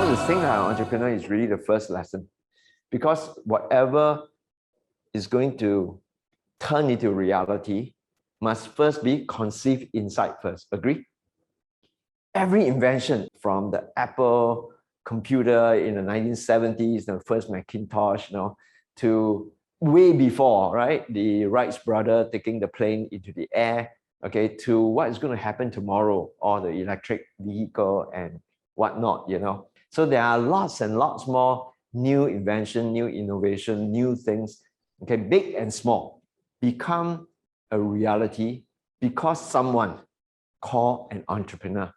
want to think that an entrepreneur is really the first lesson, because whatever is going to turn into reality must first be conceived inside first. Agree? Every invention, from the Apple computer in the 1970s, the first Macintosh, to way before, right? The Wright brother taking the plane into the air, okay, to what is going to happen tomorrow, or the electric vehicle and whatnot, So there are lots and lots more new invention, new innovation, new things, okay, big and small, become a reality because someone called an entrepreneur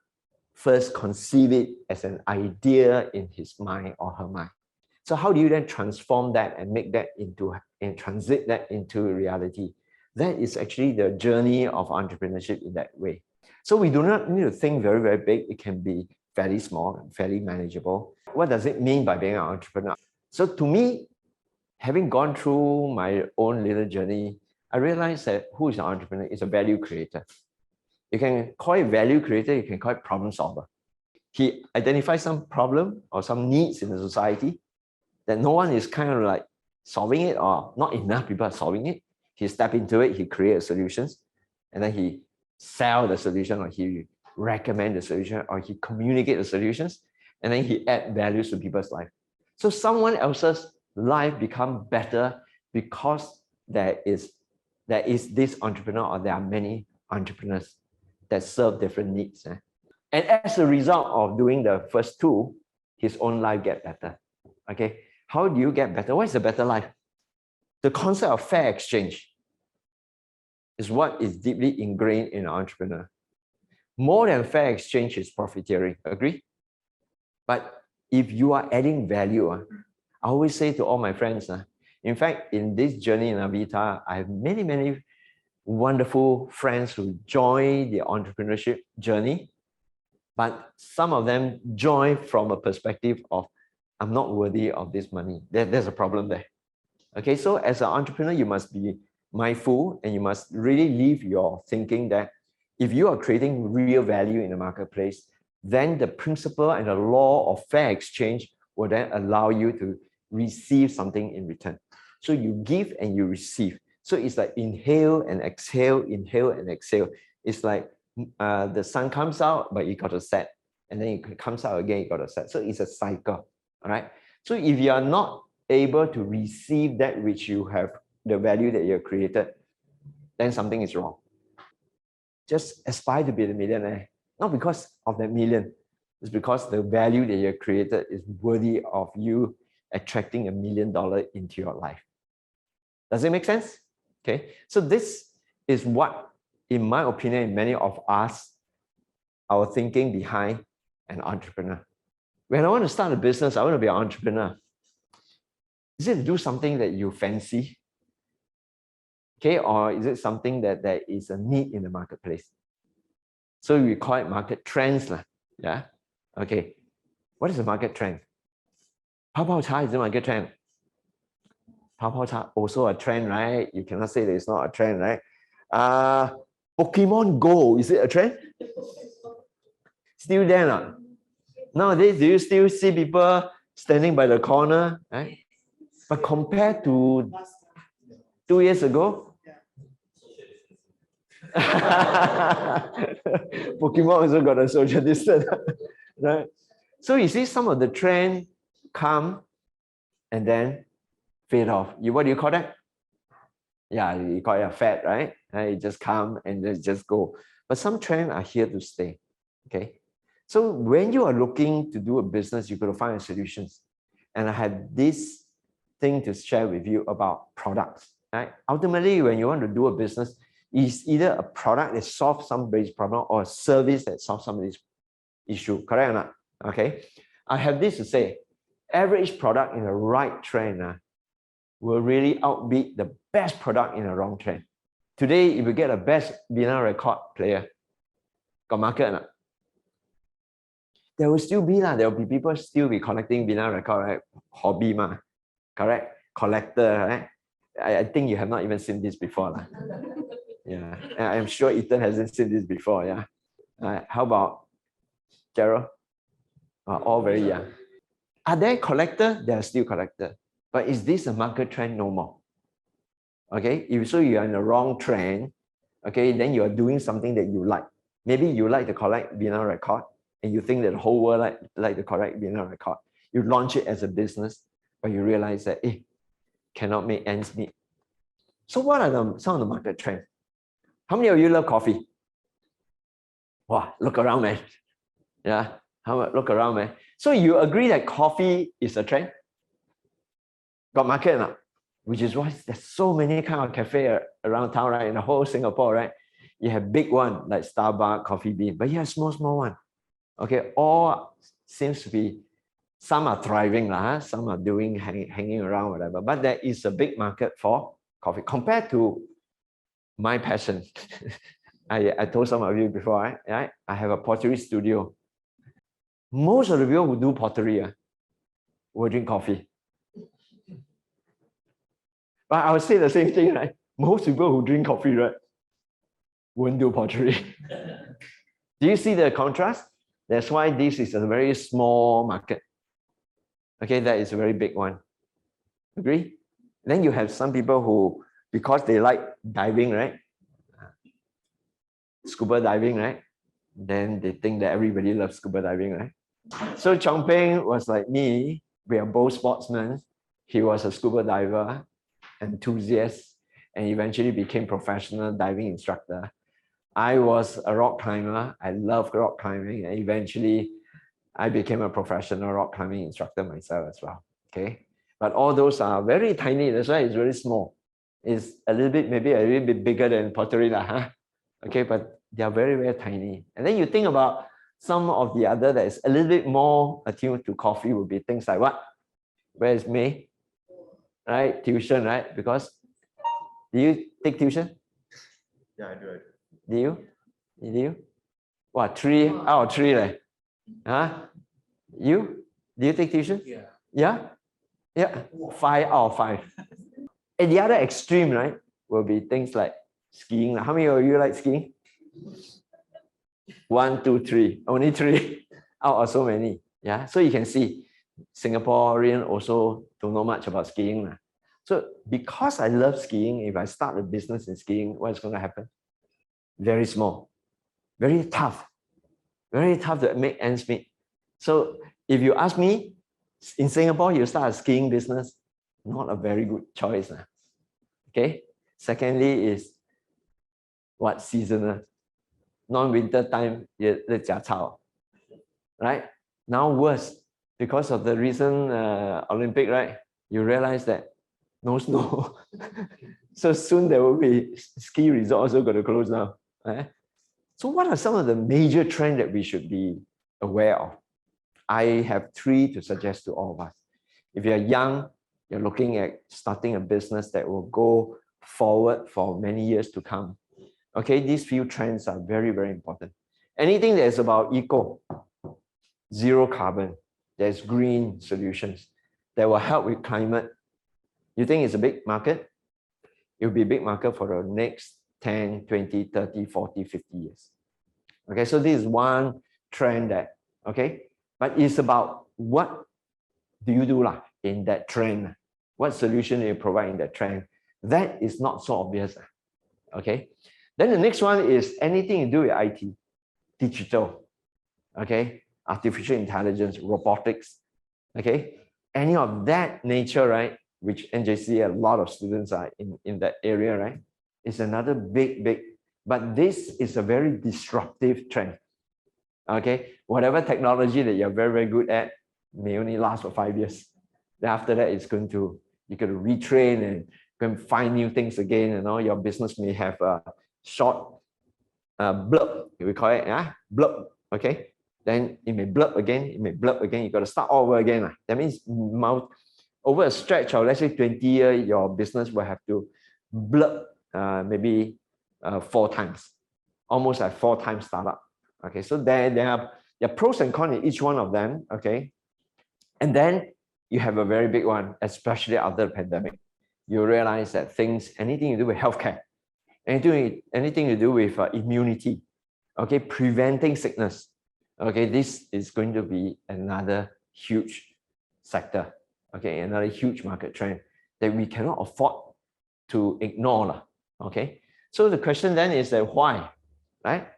first conceive it as an idea in his mind or her mind. So how do you then transform that and make that into, and transit that into reality? That is actually the journey of entrepreneurship in that way. So we do not need to think very, very big. It can be fairly small, fairly manageable. What does it mean by being an entrepreneur? So to me, having gone through my own little journey, I realized that who is an entrepreneur is a value creator. You can call it value creator, you can call it problem solver. He identifies some problem or some needs in the society that no one is kind of like solving it, or not enough people are solving it. He step into it, he creates solutions, and then he sell the solution, or he recommend the solution, or he communicate the solutions, and then he add values to people's life. So someone else's life become better because there is this entrepreneur, or there are many entrepreneurs that serve different needs. And as a result of doing the first two, his own life get better. Okay, how do you get better? What is a better life? The concept of fair exchange is what is deeply ingrained in an entrepreneur. More than fair exchange is profiteering. Agree? But if you are adding value, I always say to all my friends, in fact, in this journey in Avita, I have many, many wonderful friends who join the entrepreneurship journey, but some of them join from a perspective of, I'm not worthy of this money. There's a problem there. Okay, so as an entrepreneur, you must be mindful, and you must really leave your thinking that if you are creating real value in the marketplace, then the principle and the law of fair exchange will then allow you to receive something in return. So you give and you receive. So it's like inhale and exhale, inhale and exhale. It's like the sun comes out, but you got to set. And then it comes out again, you got to set. So it's a cycle, all right? So if you are not able to receive that which you have, the value that you have created, then something is wrong. Just aspire to be the millionaire, not because of that million. It's because the value that you have created is worthy of you attracting $1 million into your life. Does it make sense? Okay, so this is what, in my opinion, many of us, our thinking behind an entrepreneur. When I want to start a business, I want to be an entrepreneur. Is it to do something that you fancy? Okay, or is it something that there is a need in the marketplace? So we call it market trends. Yeah. Okay. What is a market trend? Pao Pao Cha is a market trend. Pao Pao Cha also a trend, right? You cannot say that it's not a trend, right? Pokemon Go, is it a trend? Still there not? Nowadays, do you still see people standing by the corner, right? But compared to 2 years ago, Pokemon also got a social distance, right? So you see some of the trend come and then fade off. What do you call that? Yeah, you call it a fad, right? It just come and then just go. But some trends are here to stay. Okay. So when you are looking to do a business, you've got to find solutions. And I had this thing to share with you about products. Right? Ultimately, when you want to do a business, it's either a product that solves somebody's problem or a service that solves somebody's issue. Correct or not? Okay. I have this to say, average product in the right trend will really outbeat the best product in the wrong trend. Today, if you get a best vinyl record player, got market or not? There will still be there will be people still be collecting vinyl record, right? Hobby ma, correct? Collector, right? I think you have not even seen this before. Yeah, I'm sure Ethan hasn't seen this before. Yeah. How about Gerald? All very young. Are there collectors? There are still collectors. But is this a market trend? No more. Okay, if so you are in the wrong trend, okay, then you are doing something that you like. Maybe you like to collect vinyl record and you think that the whole world like to collect vinyl record. You launch it as a business, but you realize that, cannot make ends meet. So what are some of the market trends? How many of you love coffee? Wow, look around, man. Yeah, look around, man. So you agree that coffee is a trend? Got market now? Which is why there's so many kind of cafe around town, right? In the whole Singapore, right? You have big one like Starbucks, Coffee Bean, but you have small one. Okay, all seems to be, some are thriving, some are doing hanging around, whatever. But there is a big market for coffee compared to my passion. I told some of you before, right? I have a pottery studio. Most of the people who do pottery will drink coffee. But I would say the same thing, right? Most people who drink coffee, right, won't do pottery. Do you see the contrast? That's why this is a very small market. Okay, that is a very big one. Agree? Then you have some people who, because they like diving, right? Scuba diving, right? Then they think that everybody loves scuba diving, right? So Chong Peng was like me. We are both sportsmen. He was a scuba diver, enthusiast, and eventually became professional diving instructor. I was a rock climber. I loved rock climbing, and eventually I became a professional rock climbing instructor myself as well. Okay, but all those are very tiny. That's why it's very small. It's a little bit, maybe a little bit bigger than pottery, huh? Okay, but they are very, very tiny. And then you think about some of the other that is a little bit more attuned to coffee would be things like what? Where is May? Right, tuition, right? Because do you take tuition? Yeah, I do. Do you? Do you? What, 3 out of 3? Huh? You? Do you take tuition? Yeah. Yeah? Yeah. 5 out of 5. At the other extreme, right, will be things like skiing. How many of you like skiing? 1, 2, 3. Only 3 out of so many. Yeah. So you can see Singaporean also don't know much about skiing. So because I love skiing, if I start a business in skiing, what's going to happen? Very small, very tough to make ends meet. So if you ask me, in Singapore, you start a skiing business, not a very good choice. Okay. Secondly is what? Seasonal. Non-winter time, right? Now worse, because of the recent Olympic, right? You realize that no snow. So soon there will be ski resorts also going to close down. Right? So what are some of the major trends that we should be aware of? I have 3 to suggest to all of us. If you're young, you're looking at starting a business that will go forward for many years to come. Okay, these few trends are very, very important. Anything that is about eco, zero carbon, there's green solutions that will help with climate. You think it's a big market? It will be a big market for the next 10, 20, 30, 40, 50 years. Okay, so this is one trend that, okay, but it's about what do you do in that trend? What solution do you provide in that trend? That is not so obvious. Okay, then the next one is anything to do with IT, digital, okay, artificial intelligence, robotics, okay, any of that nature, right, which NJC, a lot of students are in that area, right, is another big, but this is a very disruptive trend. Okay, whatever technology that you're very, very good at may only last for 5 years. Then after that, it's going to, you got to retrain and go and find new things again, and all your business may have a short blurb, we call it, blurb, okay? Then it may blurb again, you got to start all over again. That means over a stretch of, let's say, 20 years, your business will have to blurb maybe 4 times, almost like 4 times startup. Okay, so there are pros and cons in each one of them, okay? And then you have a very big one, especially after the pandemic. You realize that things, anything to do with healthcare, anything to do with immunity, okay, preventing sickness, okay, this is going to be another huge sector. Okay, another huge market trend that we cannot afford to ignore. Okay, so the question then is that why, right?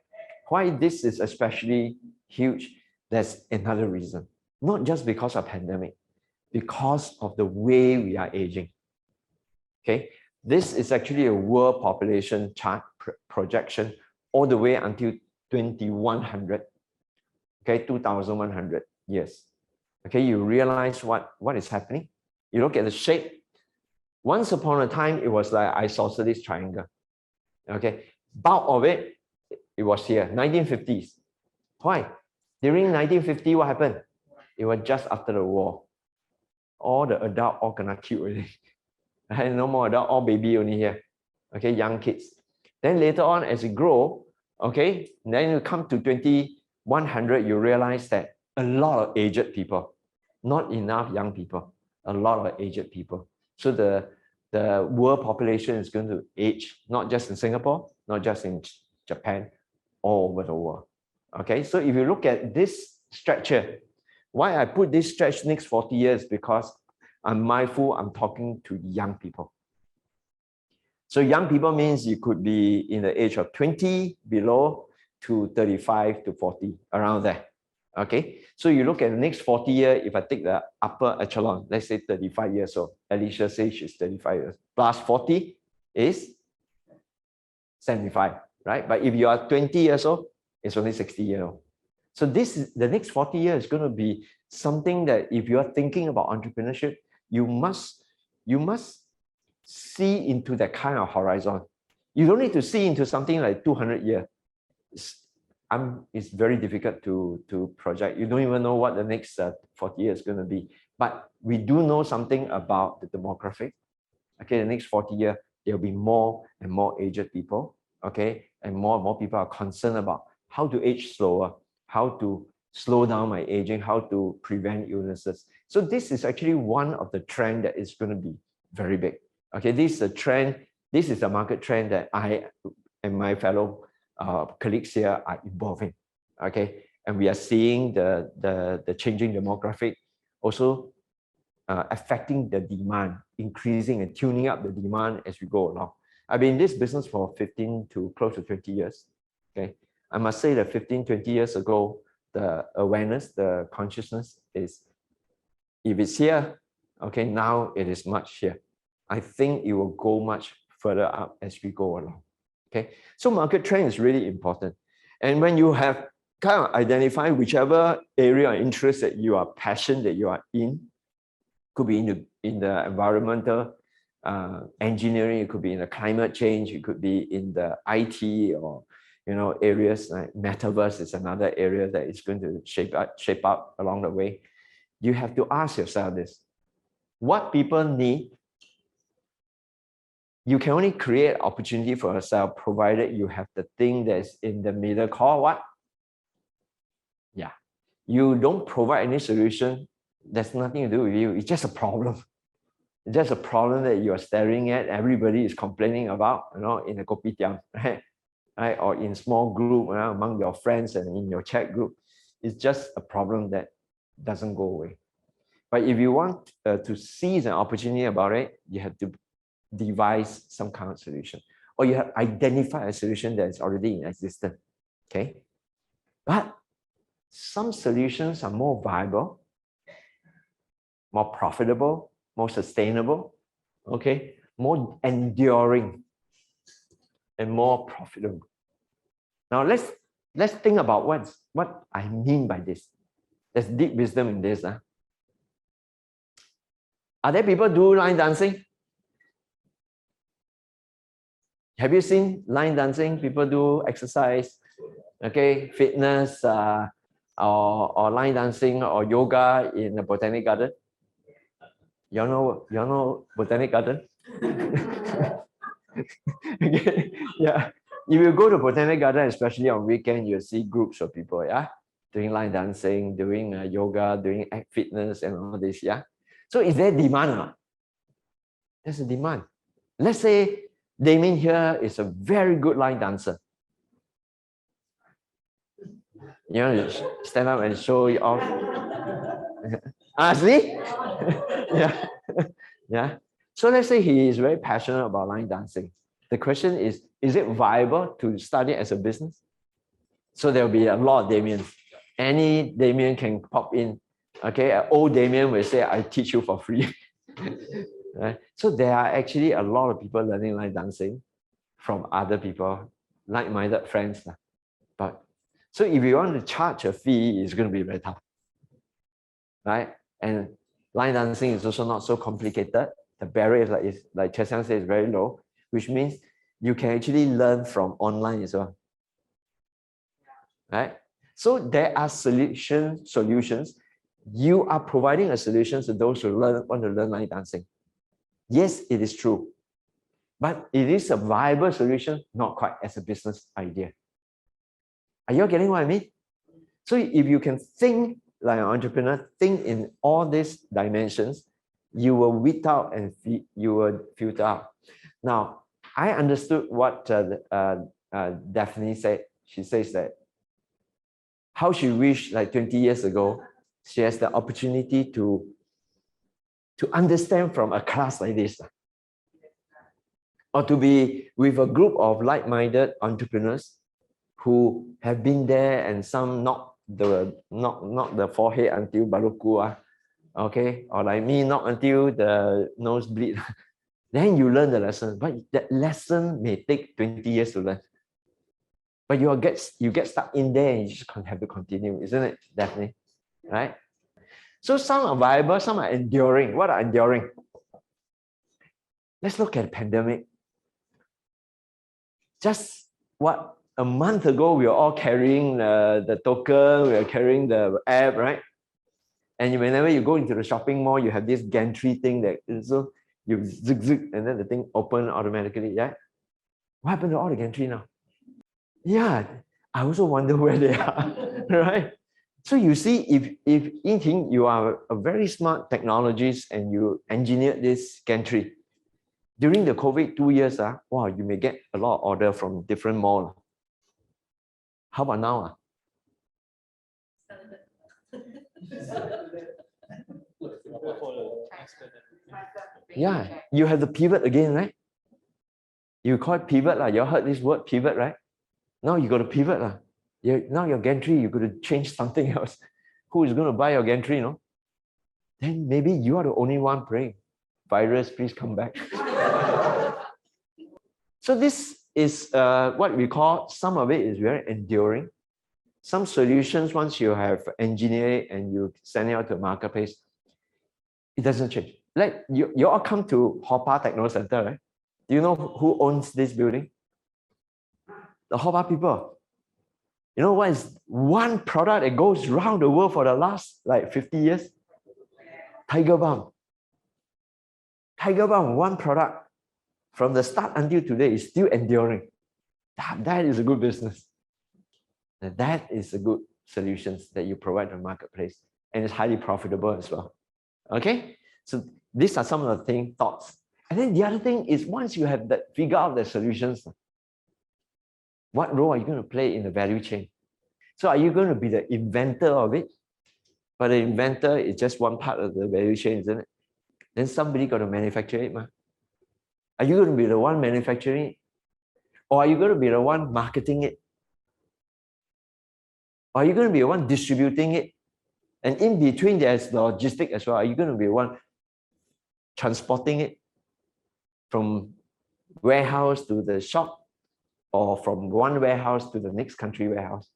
Why this is especially huge? There's another reason, not just because of pandemic, because of the way we are aging. Okay, this is actually a world population chart projection all the way until 2100. Okay, 2100 years. Okay, you realize what is happening. You look at the shape. Once upon a time, it was like isosceles triangle. Okay, bulk of it, it was here, 1950s. Why? During 1950, what happened? It was just after the war. All the adult all gonna kill already. No more adult, all baby only here. Okay, young kids. Then later on, as you grow, okay, then you come to 2100, you realize that a lot of aged people, not enough young people, a lot of aged people. So the world population is going to age, not just in Singapore, not just in Japan, all over the world. Okay, so if you look at this structure, why I put this stretch next 40 years, because I'm mindful I'm talking to young people. So young people means you could be in the age of 20 below to 35 to 40, around there. Okay, so you look at the next 40 years, if I take the upper echelon, let's say 35 years old, Alicia's age is 35 years, plus 40 is 75, right? But if you are 20 years old, it's only 60 years old. So this is the next 40 years is going to be something that if you are thinking about entrepreneurship, you must see into that kind of horizon. You don't need to see into something like 200 years. It's very difficult to project. You don't even know what the next 40 years is going to be. But we do know something about the demographic. Okay, the next 40 years, there'll be more and more aged people. Okay, and more people are concerned about how to age slower, how to slow down my aging, how to prevent illnesses. So this is actually one of the trends that is going to be very big. Okay, this is a trend. This is a market trend that I and my fellow colleagues here are evolving. Okay, and we are seeing the changing demographic also affecting the demand, increasing and tuning up the demand as we go along. I've been in this business for 15 to close to 20 years. Okay, I must say that 15, 20 years ago, the awareness, the consciousness is, if it's here, okay, now it is much here. I think it will go much further up as we go along. Okay, so market trend is really important. And when you have kind of identified whichever area of interest that you are passionate that you are in, could be in the environmental engineering, it could be in the climate change, it could be in the IT or areas like metaverse is another area that is going to shape up along the way. You have to ask yourself this: what people need. You can only create opportunity for yourself provided you have the thing that's in the middle called what? Yeah. You don't provide any solution, there's nothing to do with you. It's just a problem. It's just a problem that you are staring at. Everybody is complaining about, in a kopitiam, right? Or in small group, among your friends and in your chat group. It's just a problem that doesn't go away. But if you want to seize an opportunity about it, you have to devise some kind of solution, or you have identified a solution that is already in existence. Okay, but some solutions are more viable, more profitable, more sustainable, okay, more enduring, and more profitable. Now let's think about what I mean by this. There's deep wisdom in this. Are there people do line dancing? Have you seen line dancing? People do exercise, okay, fitness, or line dancing or yoga in the botanic garden. You know botanic garden? Okay. Yeah. If you go to botanic garden, especially on weekend, you'll see groups of people, yeah, doing line dancing, doing yoga, doing fitness and all this, yeah. So is there demand or not? There's a demand. Let's say Damien here is a very good line dancer. Stand up and show it off. See? Yeah. Yeah. So let's say he is very passionate about line dancing. The question is it viable to study as a business? So there'll be a lot of Damien. Any Damien can pop in. Okay, an old Damien will say, I teach you for free. Right? So there are actually a lot of people learning line dancing from other people, like-minded friends. But so if you want to charge a fee, it's going to be very tough. Right? And line dancing is also not so complicated. The barrier is like Chesan said, is very low, which means you can actually learn from online as well. Right? So there are solutions. You are providing a solution to those who want to learn line dancing. Yes, it is true. But it is a viable solution, not quite as a business idea. Are you getting what I mean? So if you can think like an entrepreneur, think in all these dimensions, you will weed out and you will filter out. Now, I understood what Daphne said. She says that how she wished like 20 years ago, she has the opportunity to understand from a class like this, or to be with a group of like-minded entrepreneurs who have been there, and some not the forehead until baluku, okay, or like me, not until the nose bleed. Then you learn the lesson, but that lesson may take 20 years to learn. But you get stuck in there and you just have to continue, isn't it? Definitely, right? So some are viable, some are enduring. What are enduring? Let's look at the pandemic. Just what, a month ago, we were all carrying the token, we were carrying the app, right? And whenever you go into the shopping mall, you have this gantry thing that so you zig zig, and then the thing open automatically. Yeah. What happened to all the gantry now? Yeah, I also wonder where they are, right? So you see, if Ying, you are a very smart technologist and you engineered this gantry, during the COVID 2 years, wow, you may get a lot of order from different malls. How about now? Yeah, you have the pivot again, right? You call it pivot. You heard this word pivot, right? Now you got to pivot. Now your gantry, you got to change something else. Who is going to buy your gantry, no? Then maybe you are the only one praying. Virus, please come back. So this is what we call, some of it is very enduring. Some solutions, once you have engineered and you send it out to the marketplace, it doesn't change. Like you all come to Hopa Techno Center, right? Do you know who owns this building? The Hopa people. You know what is one product that goes around the world for the last like 50 years? Tiger Balm. Tiger Balm, one product from the start until today is still enduring. That is a good business. And that is a good solutions that you provide to the marketplace. And it's highly profitable as well. Okay? So these are some of the thoughts. And then the other thing is, once you have that, figure out the solutions, what role are you going to play in the value chain? So are you going to be the inventor of it? But the inventor is just one part of the value chain, isn't it? Then somebody got to manufacture it. Are you going to be the one manufacturing it? Or are you going to be the one marketing it? Or are you going to be the one distributing it? And in between, there's logistics as well. Are you going to be the one transporting it from warehouse to the shop, or from one warehouse to the next country warehouse?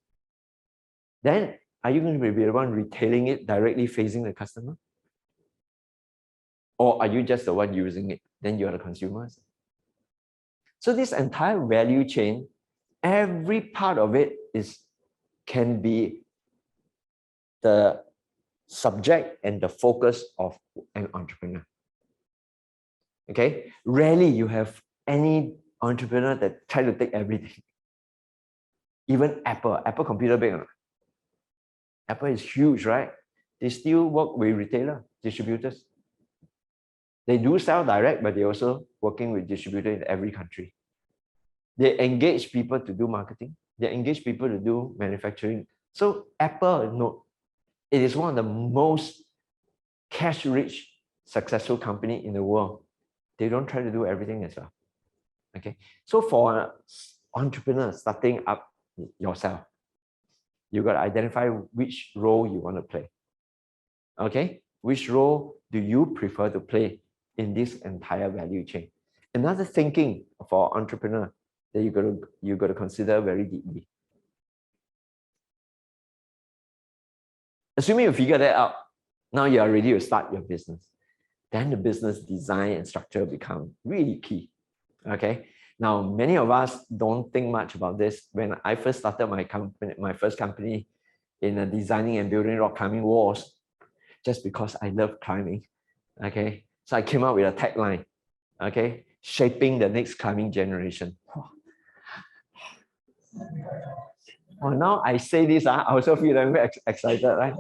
Then are you going to be the one retailing it, directly facing the customer? Or are you just the one using it? Then you are the consumers. So this entire value chain, every part of it can be the subject and the focus of an entrepreneur. Okay, rarely you have any entrepreneur that try to take everything. Even Apple computer big. Apple is huge, right? They still work with retailer, distributors. They do sell direct, but they're also working with distributors in every country. They engage people to do marketing. They engage people to do manufacturing. So Apple, no, it is one of the most cash-rich, successful company in the world, they don't try to do everything as well. Okay, so for an entrepreneur starting up yourself, you got to identify which role you want to play. Okay, which role do you prefer to play in this entire value chain? Another thinking for entrepreneur that you got to consider very deeply. Assuming you figure that out, now you are ready to start your business. Then the business design and structure become really key. Okay. Now, many of us don't think much about this. When I first started my first company in designing and building rock climbing walls, just because I love climbing. Okay. So I came up with a tagline. Okay. Shaping the next climbing generation. Oh, now I say this, I also feel very excited, right?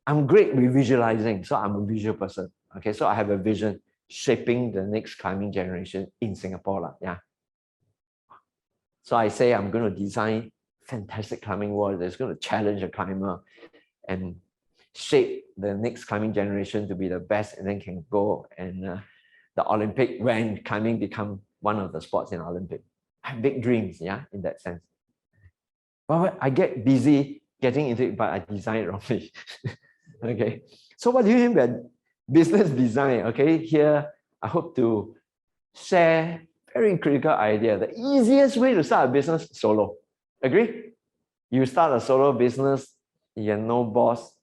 I'm great with visualizing. So I'm a visual person. Okay. So I have a vision shaping the next climbing generation in Singapore. Yeah. So I say I'm going to design fantastic climbing wall that's going to challenge a climber and shape the next climbing generation to be the best, and then can go and the Olympic, when climbing become one of the sports in Olympic. I have big dreams, yeah, in that sense. But I get busy getting into it, but I design it wrongly. Okay. So what do you mean by business design? Okay, here I hope to share very critical idea. The easiest way to start a business, solo. Agree? You start a solo business, you have no boss.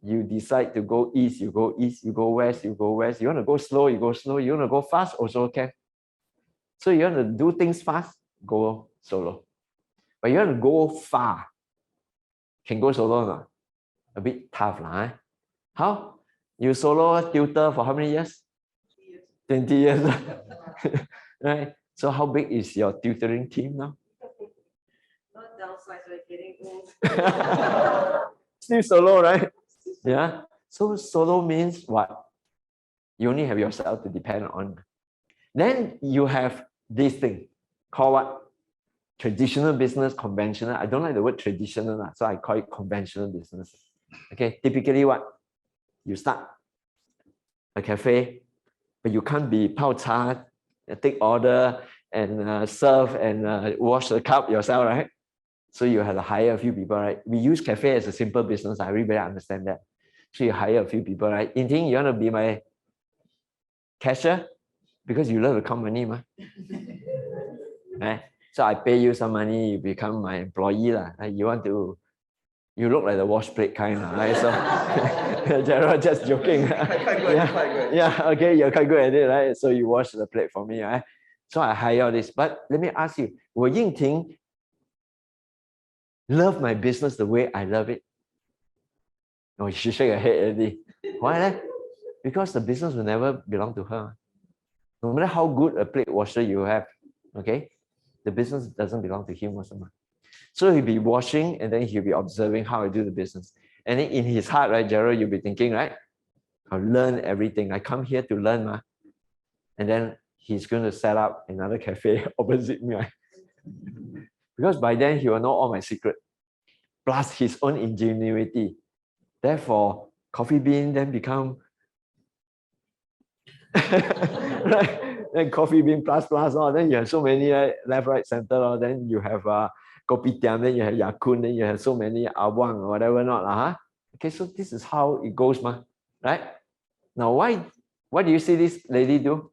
You decide to go east, you go east. You go west, you go west. You want to go slow, you go slow. You want to go fast, also can. So you want to do things fast, go solo. But you want to go far, can go solo or not? A bit tough, eh? How? You solo tutor for how many years? 20 years. Right? So how big is your tutoring team now? Not downside, like getting old. Still solo, right? Yeah. So solo means what? You only have yourself to depend on. Then you have this thing called what? Traditional business, conventional. I don't like the word traditional, so I call it conventional business. Okay, typically what? You start a cafe, but you can't be 泡茶, take order and serve and wash the cup yourself, right? So you have to hire a few people, right? We use cafe as a simple business. I really understand that. So you hire a few people, right? In Ting, you want to be my cashier because you love to count money, ma. Right? So I pay you some money, you become my employee, lah. You want to, you look like the wash plate kind, right? So Gerald, just joking. Quite good, Yeah, quite good. yeah, okay, you're quite good at it, right? So you wash the plate for me, right? So I hire all this. But let me ask you, will Ying Ting love my business the way I love it? Oh, she shake her head already. Why? Because the business will never belong to her. No matter how good a plate washer you have, okay, the business doesn't belong to him also. So he'll be washing and then he'll be observing how I do the business. And then in his heart, right, Gerald, you'll be thinking, right, I'll learn everything. I come here to learn, ma. And then he's going to set up another cafe opposite me, right? Because by then he will know all my secret, plus his own ingenuity. Therefore, Coffee Bean then become right. Then Coffee Bean plus, oh, then you have so many, right? Left, right, center, or then you have Kopitiam, then you have Yakun, then you have so many Awang or whatever not, huh? Okay, so this is how it goes, ma, right? Now, what do you see this lady do?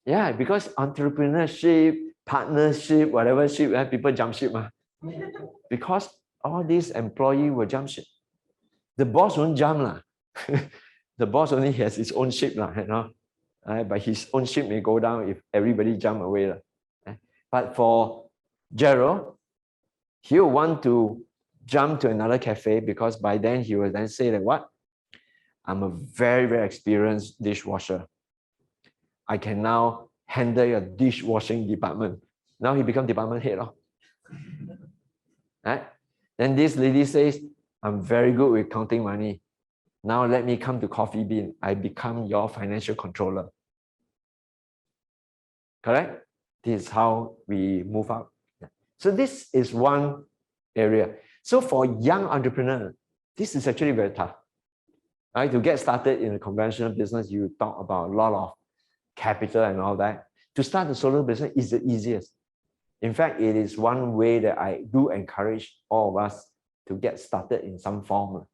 Yeah, because entrepreneurship, partnership, whatever ship, people jump ship, ma. Because all these employees will jump ship. The boss won't jump, lah. The boss only has his own ship, lah, you know? But his own ship may go down if everybody jump away. But for Gerald, he will want to jump to another cafe because by then he will then say that what? I'm a very, very experienced dishwasher. I can now handle your dishwashing department. Now he become department head. Right? Then this lady says, I'm very good with counting money. Now let me come to Coffee Bean. I become your financial controller. Correct? This is how we move up. So this is one area. So for young entrepreneurs, This is actually very tough. Right? To get started in a conventional business, you talk about a lot of capital and all that. To start a solo business is the easiest. In fact, it is one way that I do encourage all of us to get started in some form.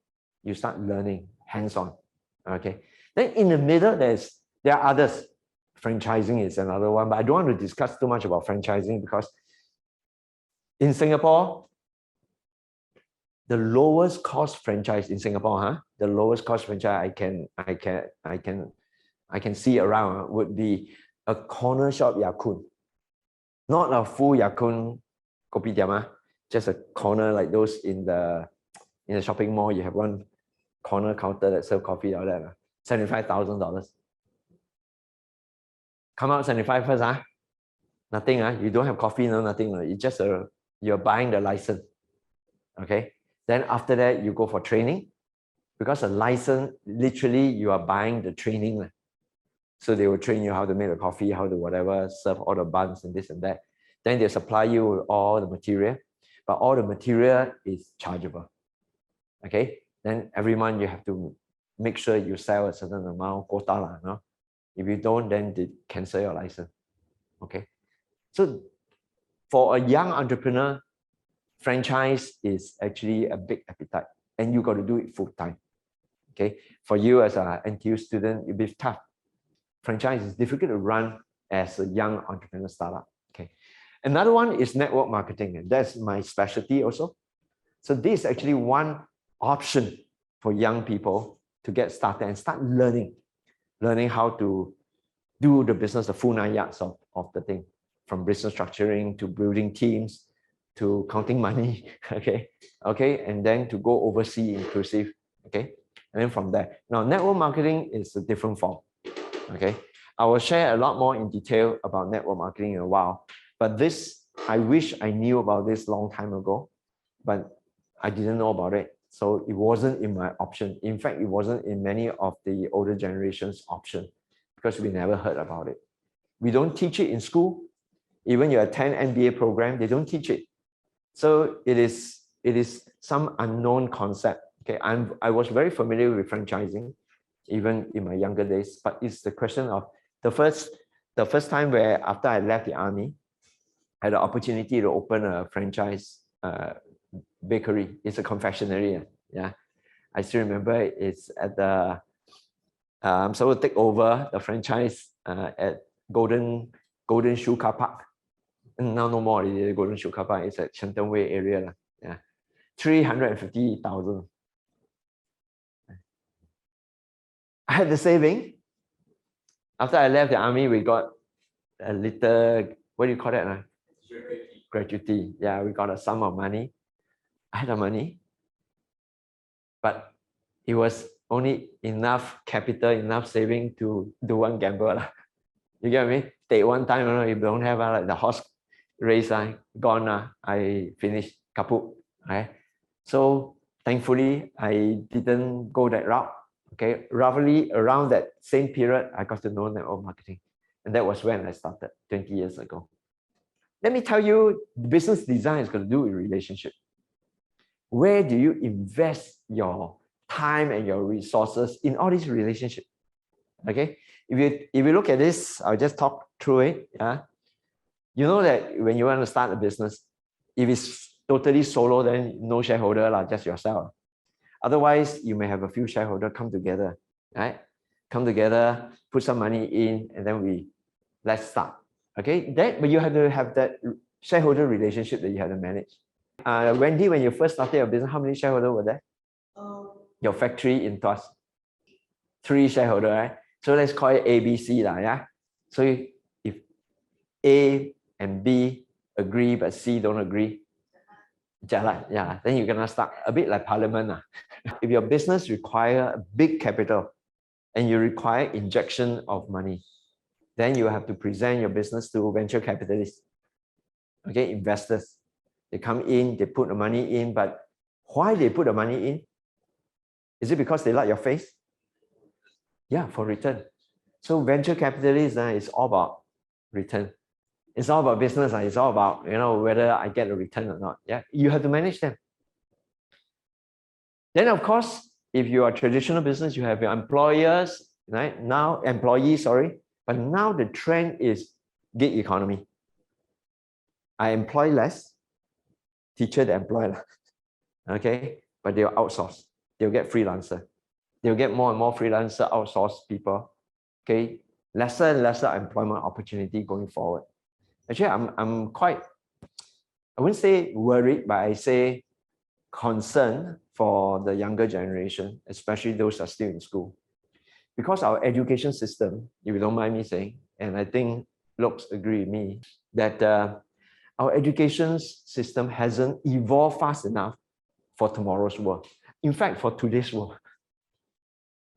You start learning hands-on. Okay. Then in the middle, there are others. Franchising is another one, but I don't want to discuss too much about franchising because in Singapore, the lowest cost franchise in Singapore, the lowest cost franchise I can see around would be a corner shop Ya-Kun. Not a full Ya-Kun kopitiam, just a corner like those in the shopping mall. You have one corner counter that serve coffee all that. $75,000. Come out 75 first, nothing, you don't have coffee, no nothing. It's just you're buying the license. Okay. Then after that, you go for training because a license, literally, you are buying the training. So they will train you how to make the coffee, how to whatever, serve all the buns and this and that. Then they supply you with all the material, but all the material is chargeable. Okay. Then every month you have to make sure you sell a certain amount, quota. No? If you don't, then they cancel your license. Okay. So for a young entrepreneur, franchise is actually a big appetite and you got to do it full time. Okay. For you as an NTU student, it'll be tough. Franchise is difficult to run as a young entrepreneur startup. Okay. Another one is network marketing, and that's my specialty also. So this is actually one option for young people to get started and start learning how to do the business, the full 9 yards of the thing, from business structuring to building teams to counting money, okay, and then to go overseas inclusive, okay, and then from there. Now, network marketing is a different form, okay. I will share a lot more in detail about network marketing in a while, but this, I wish I knew about this long time ago, but I didn't know about it. So it wasn't in my option. In fact, it wasn't in many of the older generations' option because we never heard about it. We don't teach it in school. Even you attend MBA program, they don't teach it. So it is some unknown concept. Okay, I was very familiar with franchising, even in my younger days. But it's the question of the first time where after I left the army, I had the opportunity to open a franchise bakery. It's a confectionery. Yeah, I still remember it's at the I'm supposed to take over the franchise at Golden Shoe Car Park. Now no more already. Golden Shoe Car Park is at Shenton Way area. Yeah, 350,000. I had the saving. After I left the army, we got a little, what do you call that? Gratuity. Yeah, we got a sum of money. I had the money, but it was only enough capital, enough saving to do one gamble. You get me? Take one time, if you don't have like the horse race, gone, I finished, kaput. Right? So thankfully, I didn't go that route. Okay, roughly around that same period, I got to know network marketing. And that was when I started 20 years ago. Let me tell you, business design is going to do with relationship. Where do you invest your time and your resources in all these relationships? Okay, if you look at this, I'll just talk through it. Yeah, you know that when you want to start a business, if it's totally solo, then no shareholder, just yourself. Otherwise, you may have a few shareholders come together, right? Come together, put some money in, and then let's start. Okay, but you have to have that shareholder relationship that you have to manage. Wendy, when you first started your business, how many shareholders were there? Your factory in Tuas. 3 shareholders, right? So let's call it A, B, C, yeah? So if A and B agree, but C don't agree, yeah, then you're gonna start a bit like parliament. If your business requires big capital and you require injection of money, then you have to present your business to venture capitalists, okay, investors. They come in, they put the money in, but why they put the money in? Is it because they like your face? Yeah, for return. So venture capitalists is all about return. It's all about business. It's all about, whether I get a return or not. Yeah, you have to manage them. Then, of course, if you are a traditional business, you have your employers, right? Now, employees, sorry. But now the trend is gig economy. I employ less, teacher they employ less. Okay? But they'll outsource. They'll get freelancer. They'll get more and more freelancer, outsource people. Okay? Lesser and lesser employment opportunity going forward. Actually, I'm quite, I wouldn't say worried, but I say concerned for the younger generation, especially those that are still in school. Because our education system, if you don't mind me saying, and I think Looks agree with me, that our education system hasn't evolved fast enough for tomorrow's world. In fact, for today's world.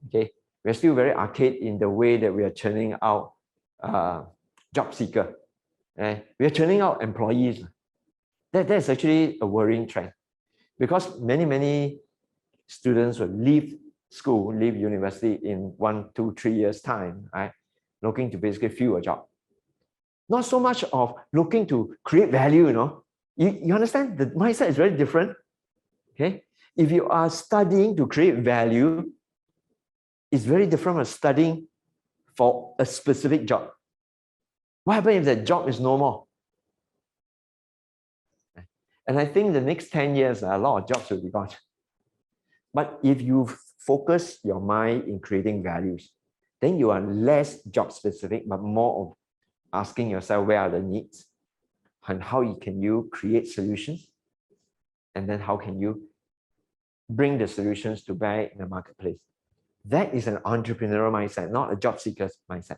Okay, we're still very archaic in the way that we are churning out job seeker. We are churning out employees. That's actually a worrying trend, because many students will leave school, leave university in 1, 2, 3 years time, right? Looking to basically fill a job. Not so much of looking to create value, you know. You understand? The mindset is very different. Okay. If you are studying to create value, it's very different from studying for a specific job. What happens if that job is no more? And I think the next 10 years, a lot of jobs will be gone. But if you focus your mind in creating values, then you are less job specific, but more of asking yourself where are the needs and how can you create solutions, and then how can you bring the solutions to bear in the marketplace. That is an entrepreneurial mindset, not a job seeker's mindset.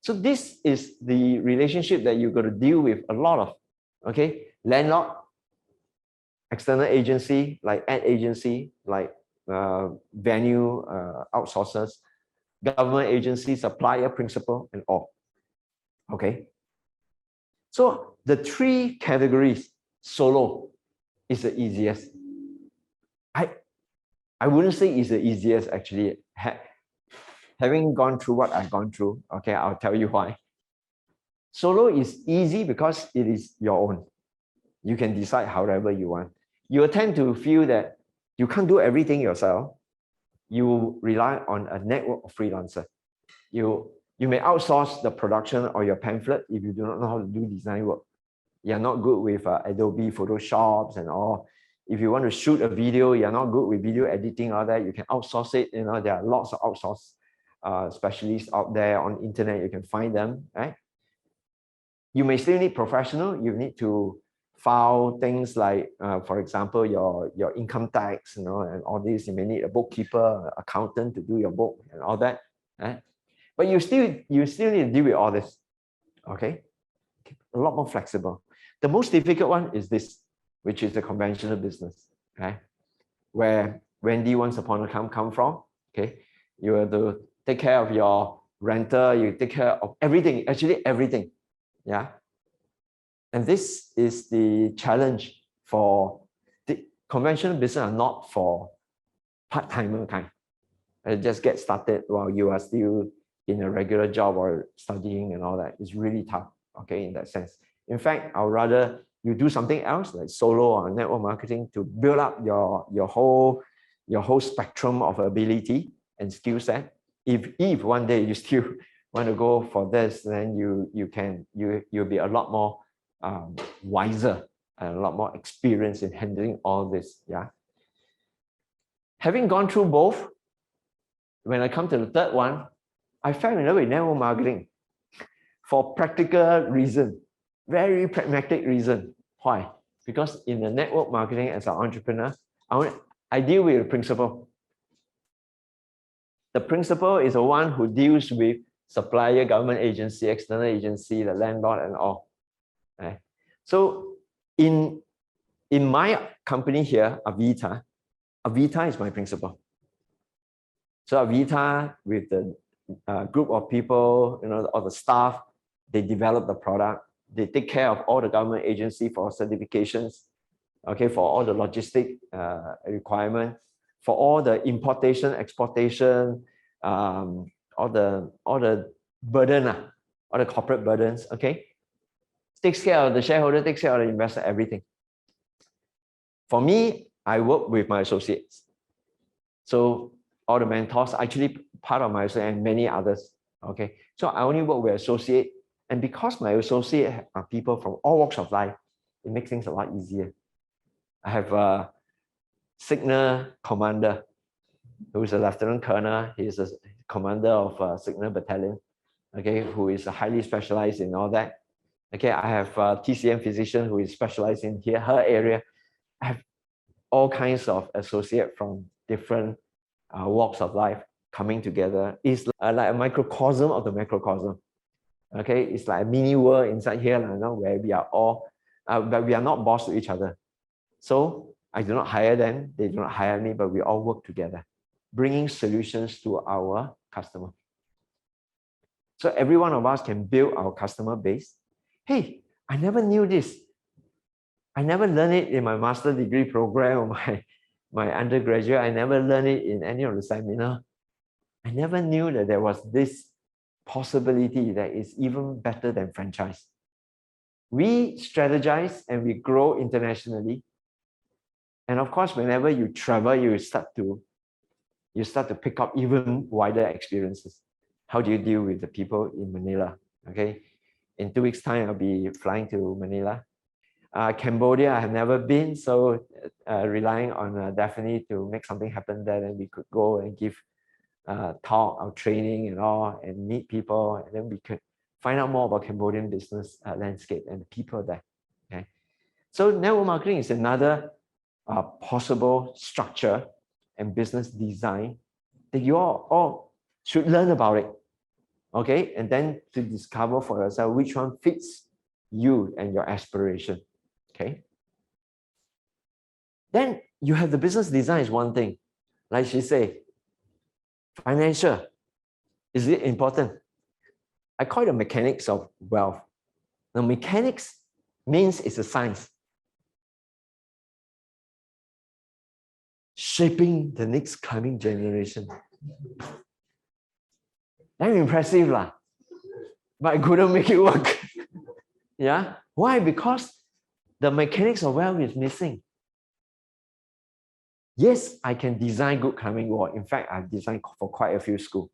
So this is the relationship that you're going to deal with a lot of, okay? Landlord, external agency, like ad agency, like venue outsourcers, government agency, supplier, principal, and all. Okay. So the 3 categories, solo is the easiest. I wouldn't say it's the easiest actually. Having gone through what I've gone through, okay, I'll tell you why. Solo is easy because it is your own. You can decide however you want. You tend to feel that you can't do everything yourself. You rely on a network of freelancers. You may outsource the production or your pamphlet if you do not know how to do design work. You're not good with Adobe Photoshops and all. If you want to shoot a video, you're not good with video editing, all that, you can outsource it. You know, there are lots of outsource specialists out there on the internet. You can find them, right? You may still need professional. You need to file things like, for example, your income tax, you know, and all this. You may need a bookkeeper, accountant to do your book and all that. Right? But you still need to deal with all this. Okay, a lot more flexible. The most difficult one is this, which is the conventional business. Okay, where Wendy once upon a time come from. Okay, you have to take care of your renter. You take care of everything. Actually, everything. Yeah. And this is the challenge for the conventional business are not for part-timer kind. Just get started while you are still in a regular job or studying and all that. It's really tough, okay, in that sense. In fact, I'd rather you do something else like solo or network marketing to build up your whole spectrum of ability and skill set. If one day you still want to go for this, then you'll be a lot more wiser and a lot more experienced in handling all this. Yeah. Having gone through both, when I come to the third one, I fell in love with network marketing for practical reason, very pragmatic reason. Why? Because in the network marketing as an entrepreneur, I deal with the principal. The principal is the one who deals with supplier, government agency, external agency, the landlord, and all. Right? So in my company here, Avita is my principal. So Avita, with the group of people, you know, all the staff, they develop the product. They take care of all the government agency for certifications, okay, for all the logistic requirement, for all the importation, exportation, all the burden, all the corporate burdens, okay. Takes care of the shareholder, takes care of the investor, everything. For me, I work with my associates. So all the mentors are actually part of my associate and many others. Okay, so I only work with associate, and because my associate are people from all walks of life, it makes things a lot easier. I have a signal commander who is a lieutenant colonel. He is a commander of a signal battalion, okay, who is highly specialized in all that. Okay, I have a TCM physician who is specialized in her area. I have all kinds of associates from different walks of life coming together. It's like a microcosm of the macrocosm. Okay, it's like a mini world inside here, where we are all, but we are not boss to each other. So I do not hire them, they do not hire me, but we all work together, bringing solutions to our customer. So every one of us can build our customer base. Hey, I never knew this. I never learned it in my master degree program or my undergraduate. I never learned it in any of the seminar. I never knew that there was this possibility that is even better than franchise. We strategize and we grow internationally. And of course, whenever you travel, you start to pick up even wider experiences. How do you deal with the people in Manila? Okay, in 2 weeks' time, I'll be flying to Manila. Cambodia, I have never been, so relying on Daphne to make something happen there, then we could go and give talk, our training and all, and meet people, and then we could find out more about Cambodian business landscape and the people there. Okay, so network marketing is another possible structure and business design that you all should learn about it. Okay, and then to discover for yourself which one fits you and your aspiration. Okay, then you have the business design is one thing. Like she said, financial, is it important? I call it the mechanics of wealth. Now, mechanics means it's a science. Shaping the next coming generation. That's impressive, lah. But I couldn't make it work. Yeah. Why? Because the mechanics of wealth is missing. Yes, I can design good climbing wall. In fact, I've designed for quite a few schools.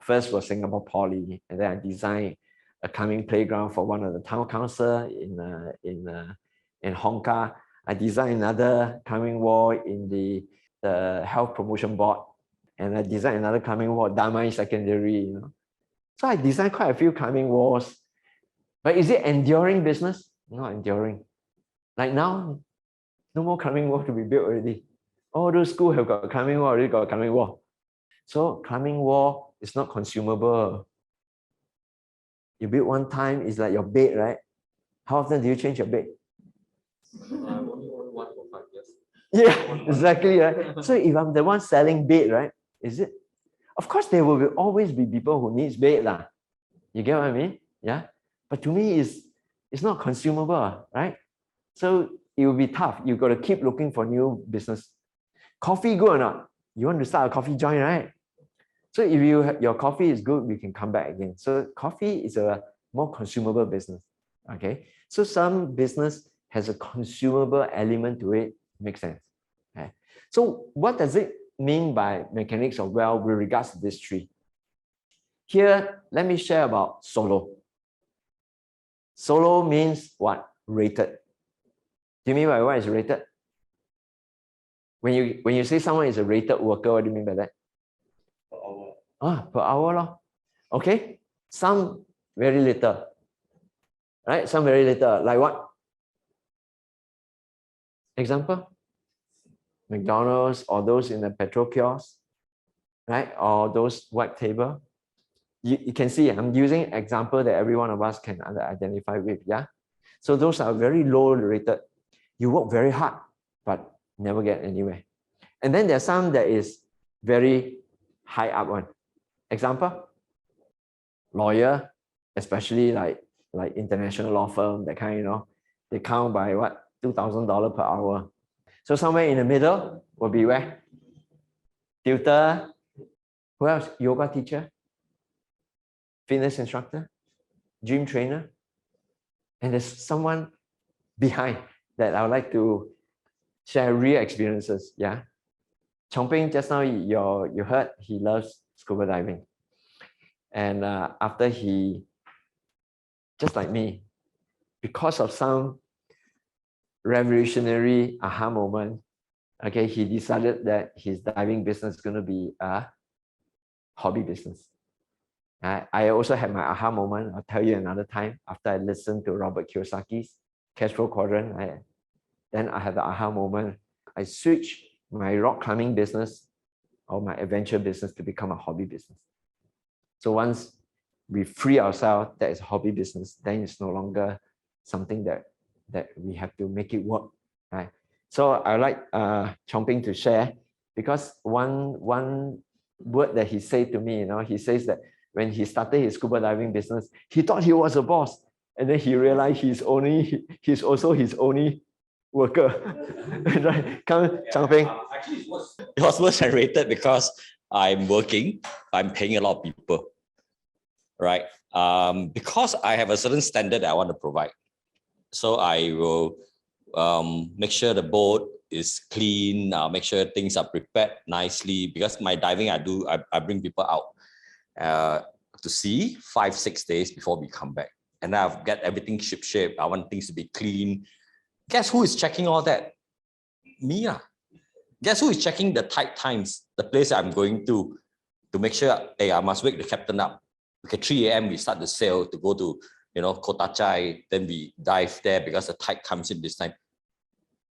First was Singapore Poly, and then I designed a climbing playground for one of the town council in Hong Kong. I designed another climbing wall in the health promotion board, and I designed another climbing wall at Damien Secondary. So I designed quite a few climbing walls. But is it enduring business? Not enduring. Like now, no more climbing wall to be built already. All those schools have got a climbing wall, already got a climbing wall. So climbing wall is not consumable. You build one time, it's like your bed, right? How often do you change your bed? I only own one for 5 years. Yeah, exactly, right? So if I'm the one selling bed, right? Is it? Of course, there will always be people who needs bed, lah. You get what I mean? Yeah. But to me, it's not consumable, right? So it will be tough. You've got to keep looking for new business. Coffee good or not? You want to start a coffee joint, right? So if your coffee is good, we can come back again. So coffee is a more consumable business. Okay. So some business has a consumable element to it. Makes sense. Okay. So what does it mean by mechanics of wealth with regards to this tree? Here, let me share about solo. Solo means what? Rated. Do you mean by what is rated? When you say someone is a rated worker, what do you mean by that? Per hour. Per hour lor. Okay. Some very little. Right? Some very little. Like what? Example? McDonald's or those in the petrol kiosk, right? Or those white table. You can see I'm using an example that every one of us can identify with. Yeah. So those are very low rated. You work very hard, but never get anywhere. And then there's some that is very high up one. Example, lawyer, especially like international law firm, that kind, they count by what? $2,000 per hour. So somewhere in the middle will be where? Tutor. Who else? Yoga teacher, fitness instructor, gym trainer. And there's someone behind that I would like to share real experiences. Yeah. Chongping, just now you heard he loves scuba diving. And after he, just like me, because of some revolutionary aha moment, okay, he decided that his diving business is going to be a hobby business. I also had my aha moment. I'll tell you another time after I listened to Robert Kiyosaki's cash flow quadrant. Then I had the aha moment. I switched my rock climbing business or my adventure business to become a hobby business. So once we free ourselves, that is a hobby business, then it's no longer something that we have to make it work. Right? So I like Chongping to share, because one word that he said to me, he says that when he started his scuba diving business, he thought he was a boss, and then he realized he's also his only worker. Right? Come, Chongping. Actually, it was most generated because I'm working, I'm paying a lot of people, right? Because I have a certain standard that I want to provide. So I will make sure the boat is clean, make sure things are prepared nicely, because my diving I bring people out to see 5-6 days before we come back. And I've got everything ship-shape. I want things to be clean. Guess who is checking all that? Me. Guess who is checking the tight times, the place I'm going to make sure, hey, I must wake the captain up. Okay, 3 a.m. we start the sail to go to, Kota Chai, then we dive there because the tide comes in this time.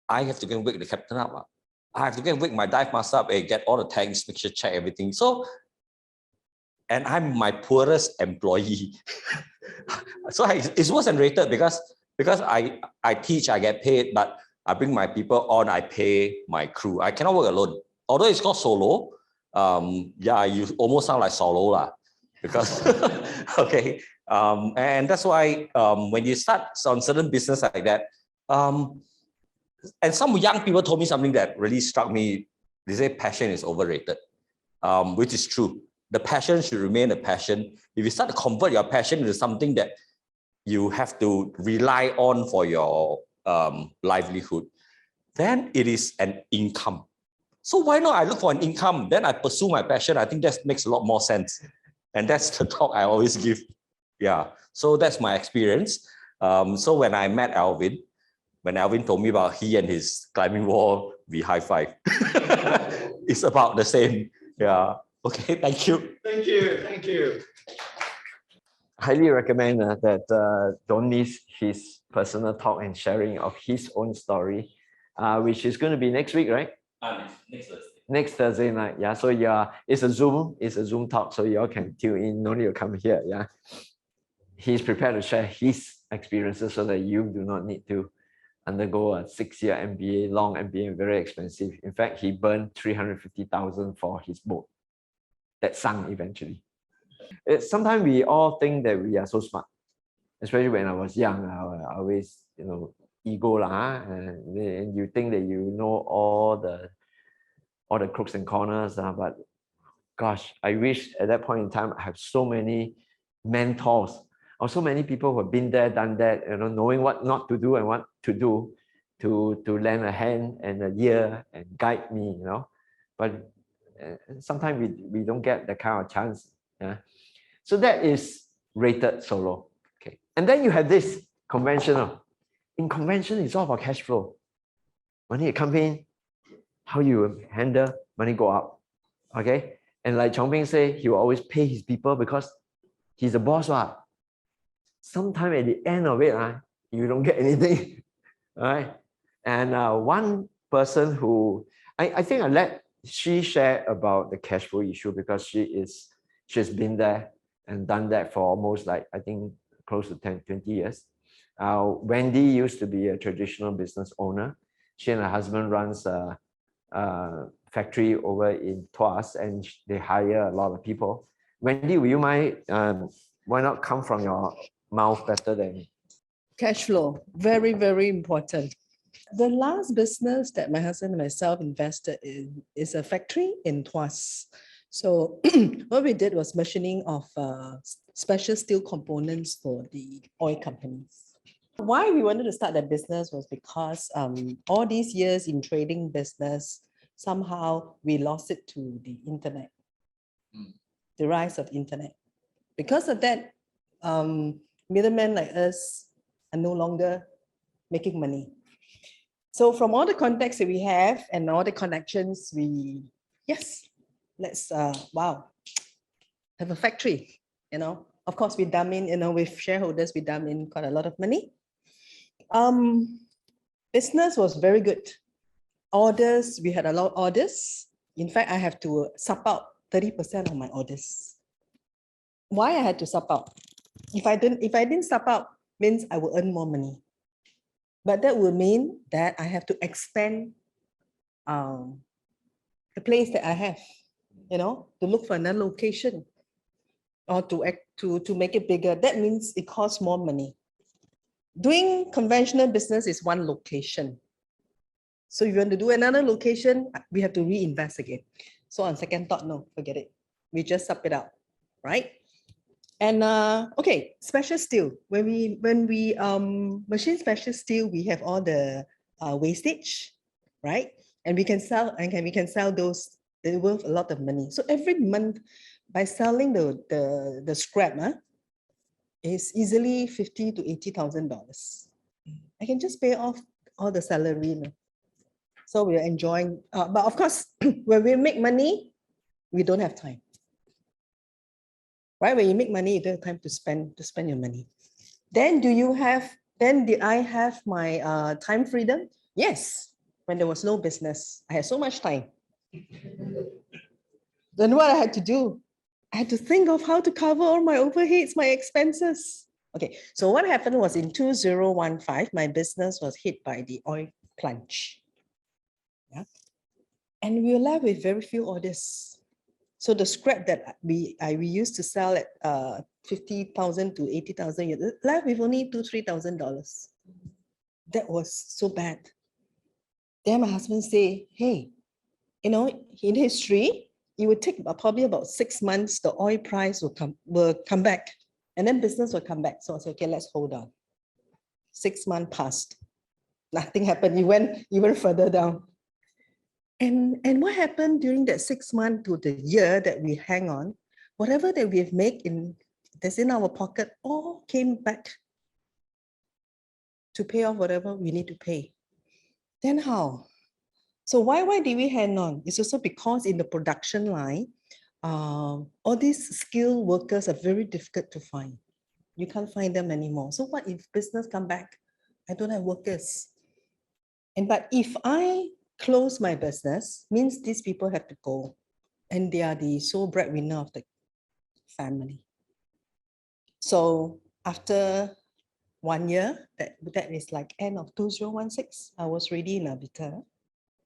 I have to go and wake the captain up. I have to go and wake my dive master up, get all the tanks, make sure, check everything. So, and I'm my poorest employee. So it's worse than rated because I teach, I get paid, but I bring my people on, I pay my crew. I cannot work alone. Although it's called solo, you almost sound like solo lah, because okay. And that's why when you start on certain business like that, and some young people told me something that really struck me. They say passion is overrated, which is true. The passion should remain a passion. If you start to convert your passion into something that you have to rely on for your livelihood, then it is an income. So why not I look for an income, then I pursue my passion? I think that makes a lot more sense. And that's the talk I always give. Yeah, so that's my experience. So when I met Alvin, when Alvin told me about he and his climbing wall, we high five. It's about the same. Yeah. Okay, thank you. Thank you. Thank you. Highly recommend that don't miss his personal talk and sharing of his own story, which is going to be next week, right? Next Thursday. Next Thursday night. Yeah. So it's a Zoom talk, so y'all can tune in. No need to come here. Yeah. He's prepared to share his experiences so that you do not need to undergo a 6-year MBA, long MBA, very expensive. In fact, he burned 350,000 for his boat that sunk eventually. Sometimes we all think that we are so smart, especially when I was young. I always, ego lah, and you think that you know all the crooks and corners, but gosh, I wish at that point in time I have so many mentors or so many people who have been there, done that, knowing what not to do and what to do, to lend a hand and a ear and guide me, But sometimes we don't get that kind of chance. Yeah. So that is rated solo. Okay. And then you have this conventional. In convention, it's all about cash flow. Money come in, how you handle, money go out. Okay. And like Chongping say, he will always pay his people because he's the boss. Sometime at the end of it, you don't get anything. All right. And one person who I think I let she share about the cash flow issue, because she's been there and done that for almost I think close to 10-20 years. Wendy used to be a traditional business owner. She and her husband runs a factory over in Tuas, and they hire a lot of people. Wendy, will you mind, why not come from your mouth better than cash flow? Very, very important. The last business that my husband and myself invested in is a factory in Tuas. So what we did was machining of special steel components for the oil companies. Why we wanted to start that business was because all these years in trading business, somehow we lost it to the internet, the rise of internet. Because of that, middlemen like us are no longer making money. So from all the contacts that we have and all the connections, let's have a factory, Of course, we dump in, with shareholders, we dump in quite a lot of money. Business was very good. Orders, we had a lot of orders. In fact, I have to sup out 30% of my orders. Why I had to sup out? If I didn't sup out, means I will earn more money. But that will mean that I have to expand the place that I have, to look for another location or to make it bigger. That means it costs more money. Doing conventional business is one location. So if you want to do another location, we have to reinvest again. So on second thought, no, forget it. We just sup it out, right? And okay, special steel. When we machine special steel, we have all the wastage, right? And we can sell those. They're worth a lot of money. So every month, by selling the scrap, is easily $50,000 to $80,000. I can just pay off all the salary. So we're enjoying. But of course, when we make money, we don't have time. Right? When you make money, you don't have time to spend your money. Then did I have my time freedom? Yes. When there was no business, I had so much time. Then what I had to do? I had to think of how to cover all my overheads, my expenses. Okay, so what happened was in 2015, my business was hit by the oil plunge. Yeah. And we were left with very few orders. So the scrap that we used to sell at $50,000 to $80,000, left with only $2,000-$3,000. That was so bad. Then my husband say, hey, in history, it would take probably about 6 months, the oil price will come back, and then business will come back. So I said, okay, let's hold on. 6 months passed. Nothing happened. It went even further down. And what happened during that 6 months to the year that we hang on, whatever that we've made that's in our pocket, all came back to pay off whatever we need to pay. Then how? So why did we hang on? It's also because in the production line, all these skilled workers are very difficult to find. You can't find them anymore. So what if business come back? I don't have workers. But if I close my business, means these people have to go. And they are the sole breadwinner of the family. So after 1 year, that is like end of 2016, I was ready in Avita.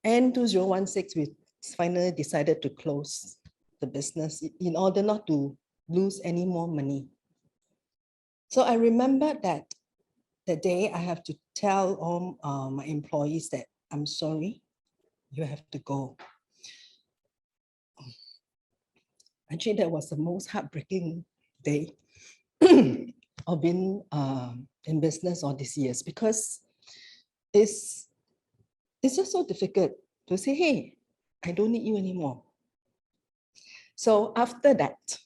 And 2016, we finally decided to close the business in order not to lose any more money. So I remember that the day I have to tell all my employees that I'm sorry, you have to go. Actually, that was the most heartbreaking day of being in business all these years, because it's just so difficult to say, hey, I don't need you anymore. So after that,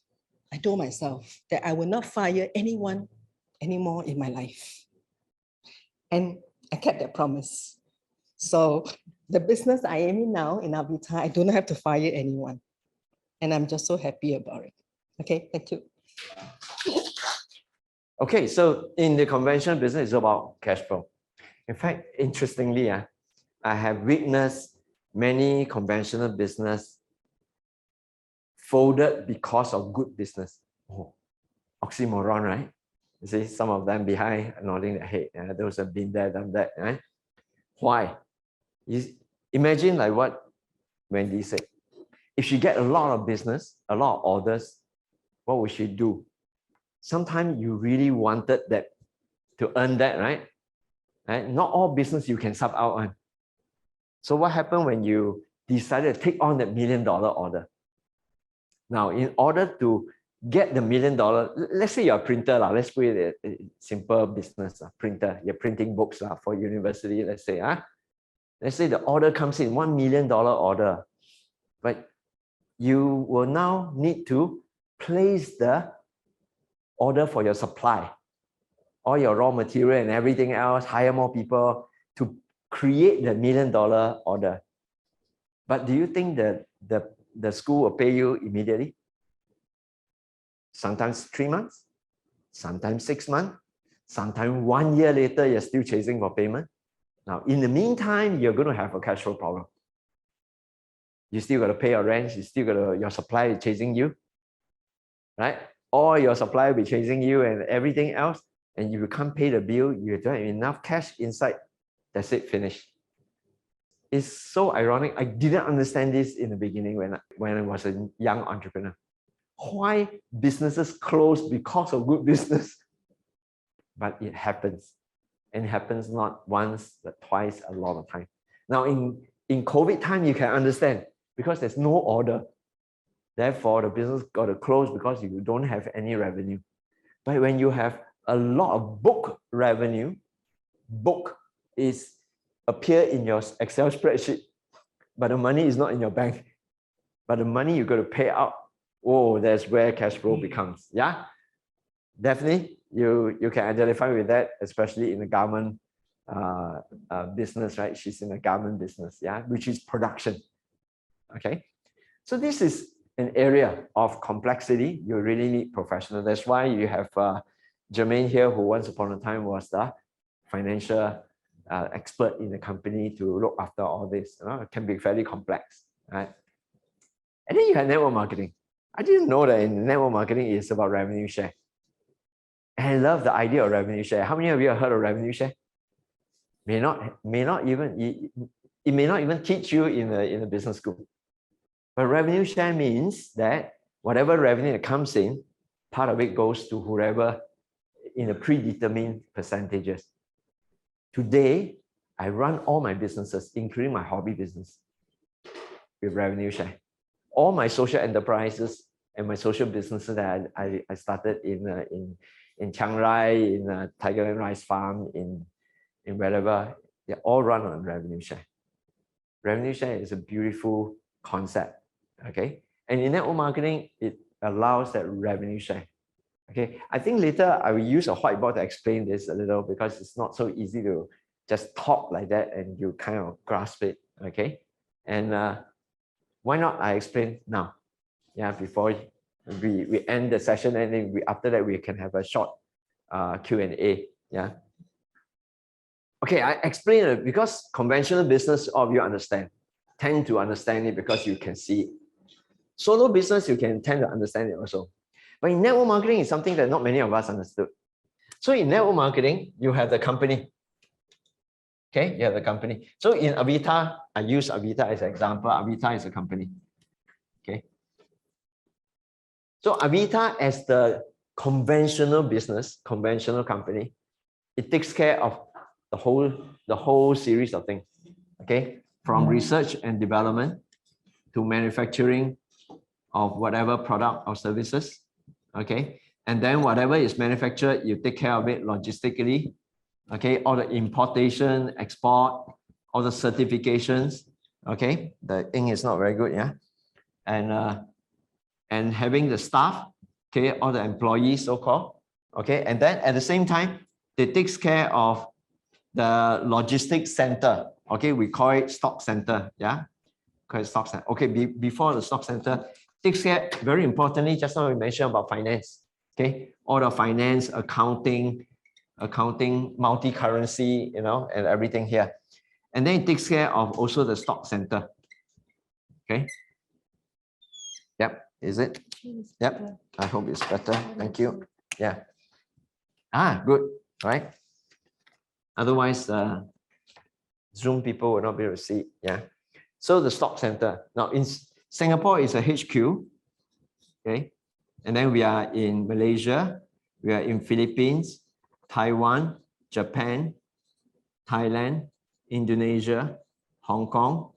I told myself that I will not fire anyone anymore in my life. And I kept that promise. So the business I am in now in Avita, I don't have to fire anyone. And I'm just so happy about it. Okay, thank you. Okay, so in the conventional business, it's about cash flow. In fact, interestingly, I have witnessed many conventional business folded because of good business. Oh, oxymoron, right? You see some of them behind nodding their head. Those have been there, done that, right? Why? Imagine like what Wendy said. If she get a lot of business, a lot of orders, what would she do? Sometimes you really wanted that to earn that, right? Not all business you can sub out on. So what happened when you decided to take on that $1 million order? Now, in order to get the $1 million. Let's say you're a printer, let's put it a simple business, printer, you're printing books for university, let's say. Let's say the order comes in, $1 million order, but you will now need to place the order for your supply, all your raw material and everything else, hire more people to create the $1 million order. But do you think that the school will pay you immediately? Sometimes 3 months, sometimes 6 months, sometimes 1 year later, you're still chasing for payment. Now, in the meantime, you're going to have a cash flow problem. You still got to pay your rent, you still got to, your supplier is chasing you, right? Or your supplier will be chasing you and everything else, and if you can't pay the bill, you don't have enough cash inside, that's it, finished. It's so ironic. I didn't understand this in the beginning when I was a young entrepreneur. Why businesses close because of good business? But it happens. And it happens not once, but twice, a lot of time. Now in COVID time, you can understand because there's no order. Therefore, the business got to close because you don't have any revenue. But when you have a lot of book revenue, book is appear in your Excel spreadsheet, but the money is not in your bank. But the money you got to pay out, oh, that's where cash flow becomes. Yeah, definitely you can identify with that, especially in the garment business, right? She's in the garment business, yeah, which is production. Okay, so this is an area of complexity. You really need professional. That's why you have Jermaine here, who once upon a time was the financial expert in the company to look after all this. It can be fairly complex, right? And then you have network marketing. I didn't know that in network marketing it's about revenue share. And I love the idea of revenue share. How many of you have heard of revenue share? It may not even teach you in a business school. But revenue share means that whatever revenue that comes in, part of it goes to whoever in a predetermined percentages. Today, I run all my businesses, including my hobby business, with revenue share. All my social enterprises and my social businesses that I started in Chiang Rai, in Tigerland Rice Farm, in wherever, they all run on revenue share. Revenue share is a beautiful concept, okay? And in network marketing, it allows that revenue share. Okay, I think later I will use a whiteboard to explain this a little because it's not so easy to just talk like that and you kind of grasp it, okay? And why not I explain now? Yeah, before we end the session, and then after that we can have a short Q&A, yeah? Okay, I explain it because conventional business, all of you tend to understand it because you can see it. Solo business, you can tend to understand it also. But in network marketing, it's something that not many of us understood. So in network marketing, you have the company. Okay, you have the company. So in Avita, I use Avita as an example. Avita is a company. Okay. So Avita as the conventional business, conventional company, it takes care of the whole series of things. Okay, from research and development to manufacturing of whatever product or services. Okay, and then whatever is manufactured, you take care of it logistically. Okay, all the importation, export, all the certifications. Okay, the ink is not very good, yeah. And having the staff, okay, all the employees, so-called. Okay, and then at the same time, it takes care of the logistics center. Okay, we call it stock center, yeah. Call it stock center. Okay, before the stock center, takes care, very importantly, just now we mentioned about finance. Okay, all the finance, accounting, multi-currency, you know, and everything here. And then it takes care of also the stock center. Okay. Yep. Is it? Yep. I hope it's better. Thank you. Yeah. Good. Right. Otherwise, Zoom people will not be able to see. Yeah. So the stock center. Now in Singapore is a HQ. Okay. And then we are in Malaysia. We are in Philippines, Taiwan, Japan, Thailand, Indonesia, Hong Kong,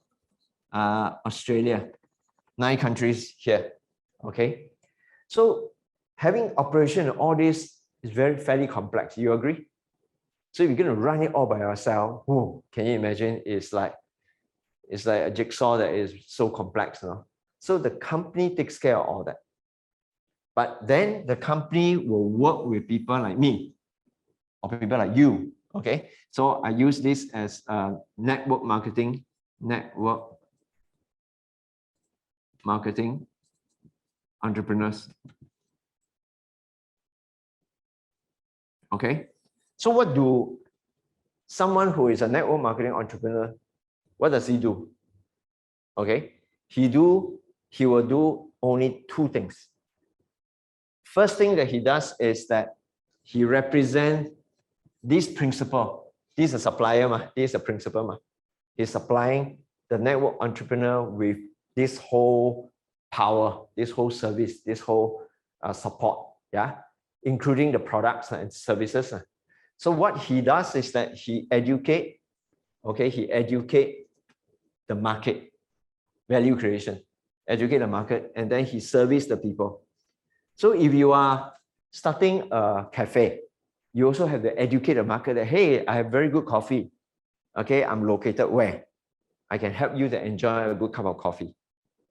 Australia, 9 countries here. Okay, so having operation and all this is fairly complex. You agree? So if you're going to run it all by yourself, whoa, can you imagine? It's like a jigsaw that is so complex, no? So the company takes care of all that. But then the company will work with people like me or people like you. Okay. So I use this as network marketing entrepreneurs. Okay. So what do someone who is a network marketing entrepreneur, what does he do? Okay. He will do only two things. First thing that he does is that he represents this principle. This is a supplier, this is a principal. He's supplying the network entrepreneur with this whole power, this whole service, this whole support, yeah, including the products and services. So what he does is that he educate the market, value creation, educate the market, and then he service the people. So if you are starting a cafe, you also have to educate the market that, hey, I have very good coffee. Okay, I'm located where? I can help you to enjoy a good cup of coffee.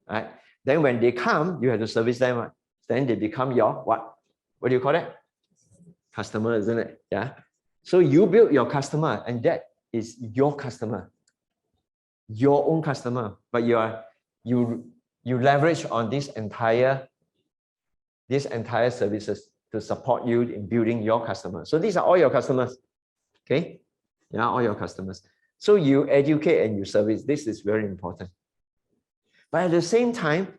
Right? Then when they come, you have to service them. Then they become your what? What do you call it? Customer, isn't it? Yeah. So you build your customer, and that is your customer, your own customer. But you leverage on this entire services to support you in building your customers. So these are all your customers. Okay? Yeah, all your customers. So you educate and you service. This is very important. But at the same time,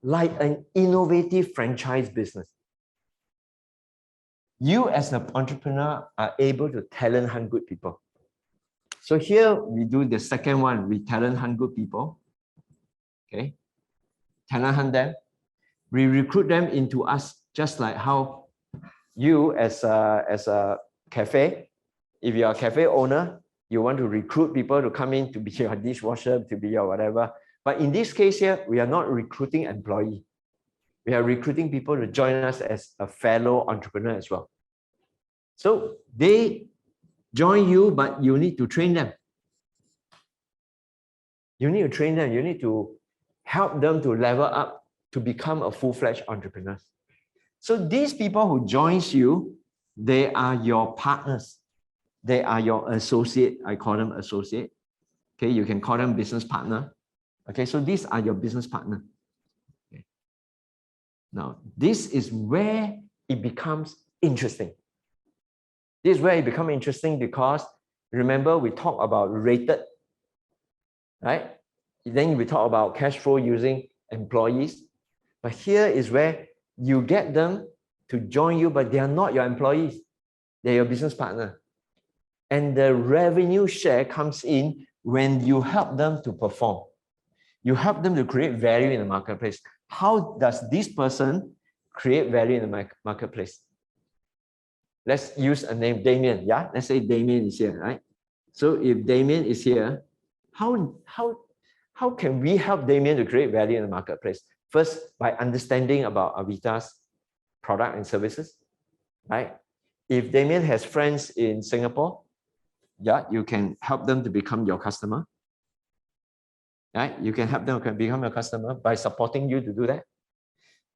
like an innovative franchise business, you as an entrepreneur are able to talent hunt good people. So here we do the second one, we talent hunt good people. Okay? Talent hunt them. We recruit them into us, just like how you as a cafe, if you're a cafe owner, you want to recruit people to come in to be your dishwasher, to be your whatever. But in this case here, we are not recruiting employee. We are recruiting people to join us as a fellow entrepreneur as well. So they join you, but you need to train them. You need to train them. You need to help them to level up to become a full-fledged entrepreneur. So these people who joins you, they are your partners. They are your associate. I call them associate. Okay, you can call them business partner. Okay, so these are your business partner. Okay. Now, this is where it becomes interesting. This is where it becomes interesting because remember we talked about rated, right? Then we talk about cash flow using employees. But here is where you get them to join you, but they are not your employees. They're your business partner. And the revenue share comes in when you help them to perform. You help them to create value in the marketplace. How does this person create value in the marketplace? Let's use a name, Damien. Yeah, let's say Damien is here, right? So if Damien is here, how can we help Damien to create value in the marketplace? First, by understanding about Avita's product and services, right? If Damien has friends in Singapore, yeah, you can help them to become your customer. Right? You can help them to become your customer by supporting you to do that.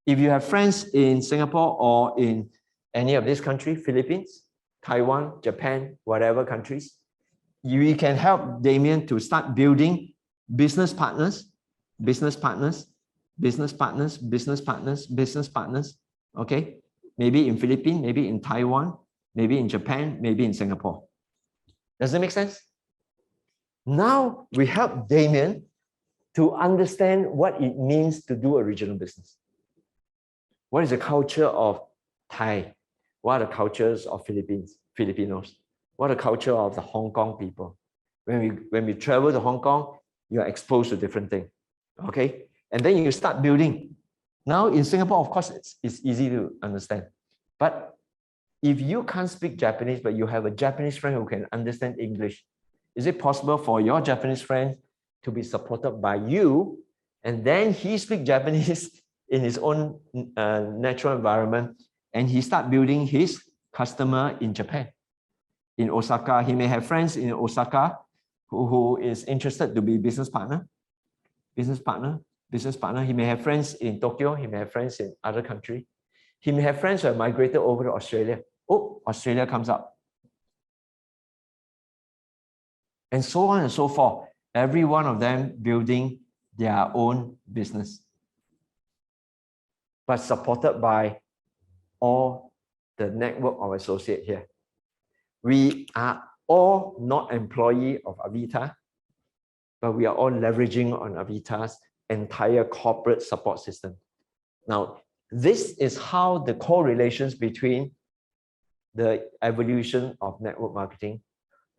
If you have friends in Singapore or in any of these countries, Philippines, Taiwan, Japan, whatever countries, you can help Damien to start building business partners. Okay, maybe in Philippines, maybe in Taiwan, maybe in Japan, maybe in Singapore. Does that make sense? Now we help Damien to understand what it means to do a regional business. What is the culture of Thai? What are the cultures of Filipinos? What are the culture of the Hong Kong people? When we travel to Hong Kong, you are exposed to different things. Okay? And then you start building. Now in Singapore, of course, it's easy to understand. But if you can't speak Japanese, but you have a Japanese friend who can understand English, is it possible for your Japanese friend to be supported by you, and then he speaks Japanese in his own natural environment, and he start building his customer in Japan, in Osaka. He may have friends in Osaka who is interested to be business partner. He may have friends in Tokyo. He may have friends in other country. He may have friends who have migrated over to Australia. Oh, Australia comes up. And so on and so forth. Every one of them building their own business, but supported by all the network of associates here. We are all not employee of Avita, but we are all leveraging on Avita's entire corporate support system. Now, this is how the correlations between the evolution of network marketing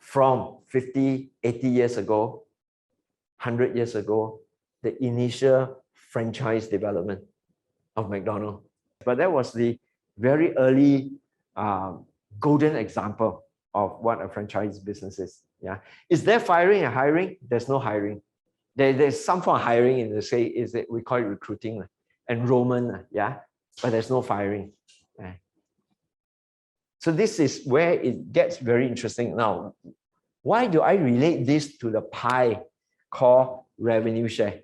from 50, 80 years ago, 100 years ago, the initial franchise development of McDonald's. But that was the very early golden example of what a franchise business is. Yeah. Is there firing and hiring? There's no hiring. There's some form of hiring in the say is that we call it recruiting, enrollment, yeah, but there's no firing. Yeah. So this is where it gets very interesting. Now, why do I relate this to the pie called revenue share?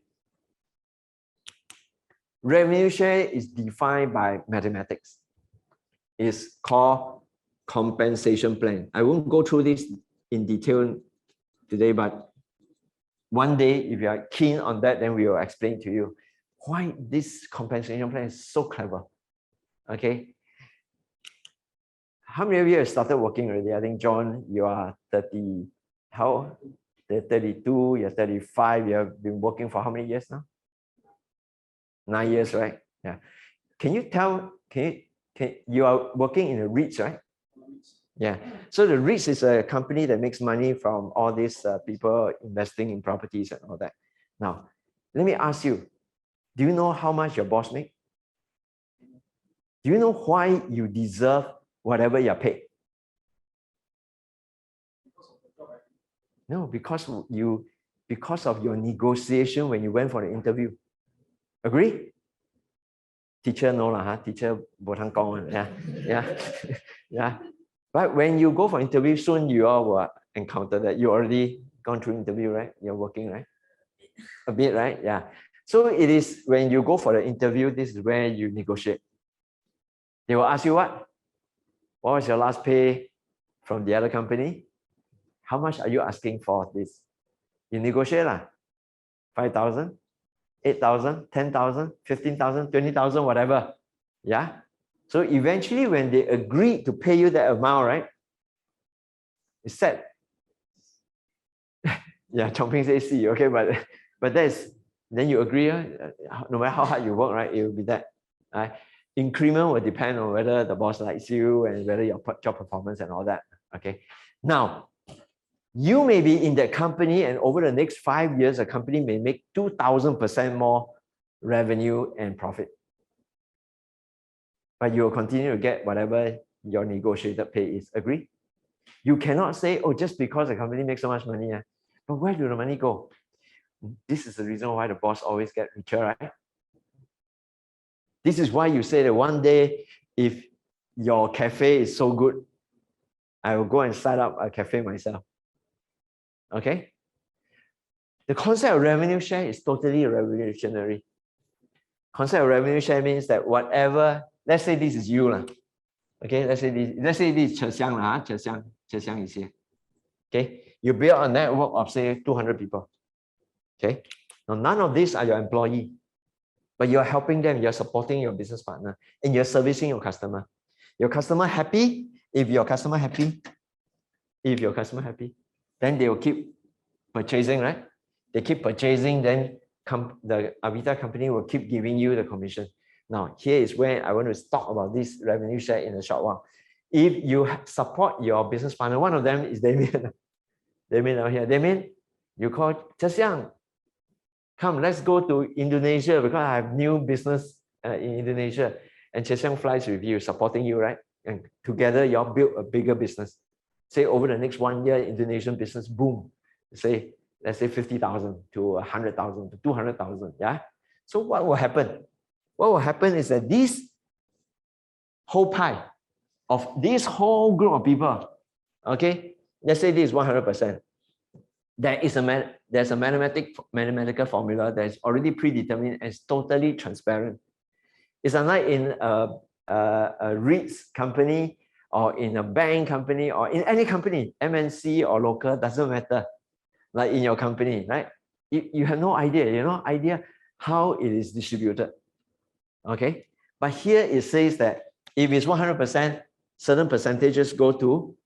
Revenue share is defined by mathematics. It's called compensation plan. I won't go through this in detail today, but one day, if you are keen on that, then we will explain to you why this compensation plan is so clever. Okay. How many of you have started working already? I think, John, you are 30, how? You're 32, you're 35, you have been working for how many years now? 9 years, right? Yeah. Can you tell, you are working in a REITs, right? Yeah. So the REITs is a company that makes money from all these people investing in properties and all that. Now, let me ask you, do you know how much your boss makes? Do you know why you deserve whatever you're paid? No, because of your negotiation when you went for the interview. Agree? Teacher no lah, teacher botang kong, yeah, yeah, yeah. But when you go for interview, soon you all will encounter that. You already gone through interview, right? You're working, right? A bit, right? Yeah. So it is when you go for the interview, this is where you negotiate. They will ask you what? What was your last pay from the other company? How much are you asking for this? You negotiate lah. 5,000, 8,000, 10,000, 15,000, 20,000, whatever. Yeah. So eventually when they agree to pay you that amount, right? It's set. Yeah, Chongping says see, okay, but that's, then you agree, no matter how hard you work, right? It will be that. Right? Increment will depend on whether the boss likes you and whether your job performance and all that. Okay. Now, you may be in that company and over the next 5 years, a company may make 2,000% more revenue and profit. But you will continue to get whatever your negotiated pay is. Agree? You cannot say, oh, just because the company makes so much money, but where do the money go? This is the reason why the boss always gets richer, right? This is why you say that one day, if your cafe is so good, I will go and start up a cafe myself. Okay? The concept of revenue share is totally revolutionary. Concept of revenue share means that whatever, let's say this is you lah. Okay, let's say this is Chexiang lah, Chexiang is here. Okay, you build a network of say 200 people. Okay, now none of these are your employee, but you're helping them, you're supporting your business partner, and you're servicing your customer. Your customer happy? If your customer happy, then they will keep purchasing, right? They keep purchasing, then the Avita company will keep giving you the commission. Now, here is where I want to talk about this revenue share in a short while. If you support your business partner, one of them is Damien. Damien out here. Damien, you call Chexiang. Come, let's go to Indonesia because I have new business in Indonesia. And Chexiang flies with you, supporting you, right? And together, you all build a bigger business. Say over the next 1 year, Indonesian business boom. Say, let's say 50,000 to 100,000 to 200,000. Yeah. So what will happen? what will happen is that this whole pie of this whole group of people, okay, let's say this is 100%. There's a mathematical formula that is already predetermined and is totally transparent. It's unlike in a REITs company or in a bank company or in any company, MNC or local, doesn't matter. Like in your company, right? You have no idea, how it is distributed. Okay, but here it says that if it's 100%, certain percentages go to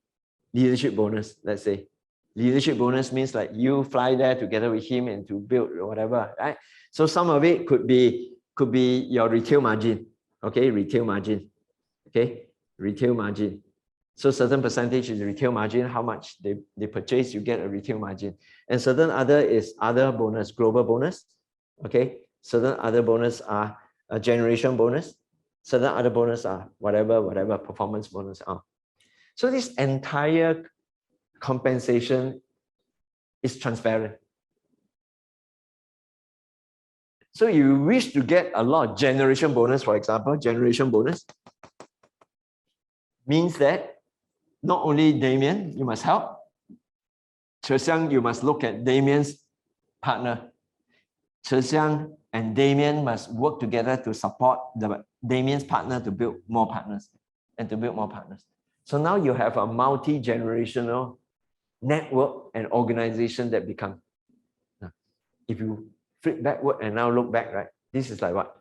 leadership bonus, let's say. Leadership bonus means like you fly there together with him and to build whatever, right? So some of it could be your retail margin, okay? Retail margin, okay? Retail margin. So certain percentage is retail margin, how much they purchase, you get a retail margin. And certain other is other bonus, global bonus, okay? Certain other bonus are a generation bonus. Certain other bonus are whatever performance bonus are. So this entire compensation is transparent. So you wish to get a lot of generation bonus, for example, generation bonus means that not only Damien, you must help. Chexiang, you must look at Damien's partner. Chexiang and Damien must work together to support Damien's partner to build more partners and to build more partners. So now you have a multi-generational network and organization that become. Now, if you flip backward and now look back, right? This is like what?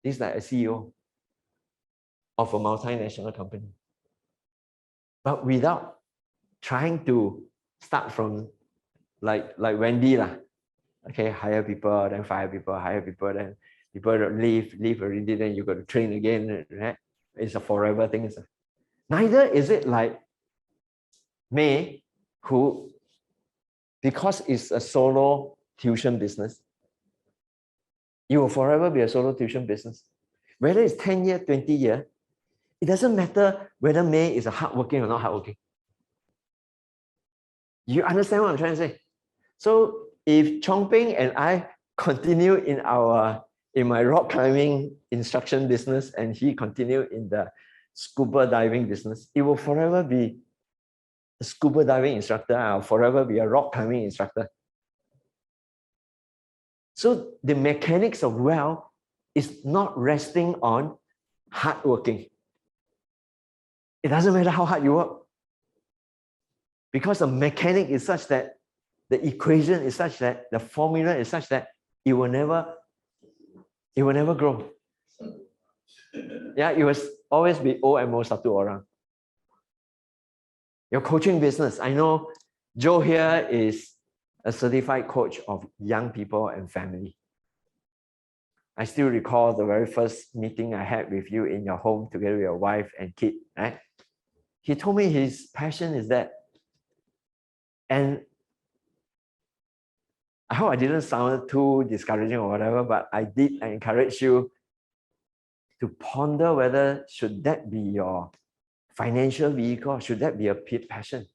This is like a CEO of a multinational company. But without trying to start from like Wendy lah. Okay, hire people, then fire people, hire people, then people leave already, then you got to train again, right? It's a forever thing. Neither is it like May, who, because it's a solo tuition business, you will forever be a solo tuition business. Whether it's 10 years, 20 years, it doesn't matter whether May is a hardworking or not hardworking. You understand what I'm trying to say? So if Chongping and I continue in my rock climbing instruction business and he continue in the scuba diving business, it will forever be a scuba diving instructor. I'll forever be a rock climbing instructor. So the mechanics of wealth is not resting on hard working. It doesn't matter how hard you work, because the mechanic is such that the equation is such that the formula is such that it will never grow. Yeah, it will always be O and Mo satu orang. Your coaching business, I know Joe here is a certified coach of young people and family. I still recall the very first meeting I had with you in your home together with your wife and kid, right? He told me his passion is that, and I hope I didn't sound too discouraging or whatever, but I encourage you to ponder whether should that be your financial vehicle, should that be a passion?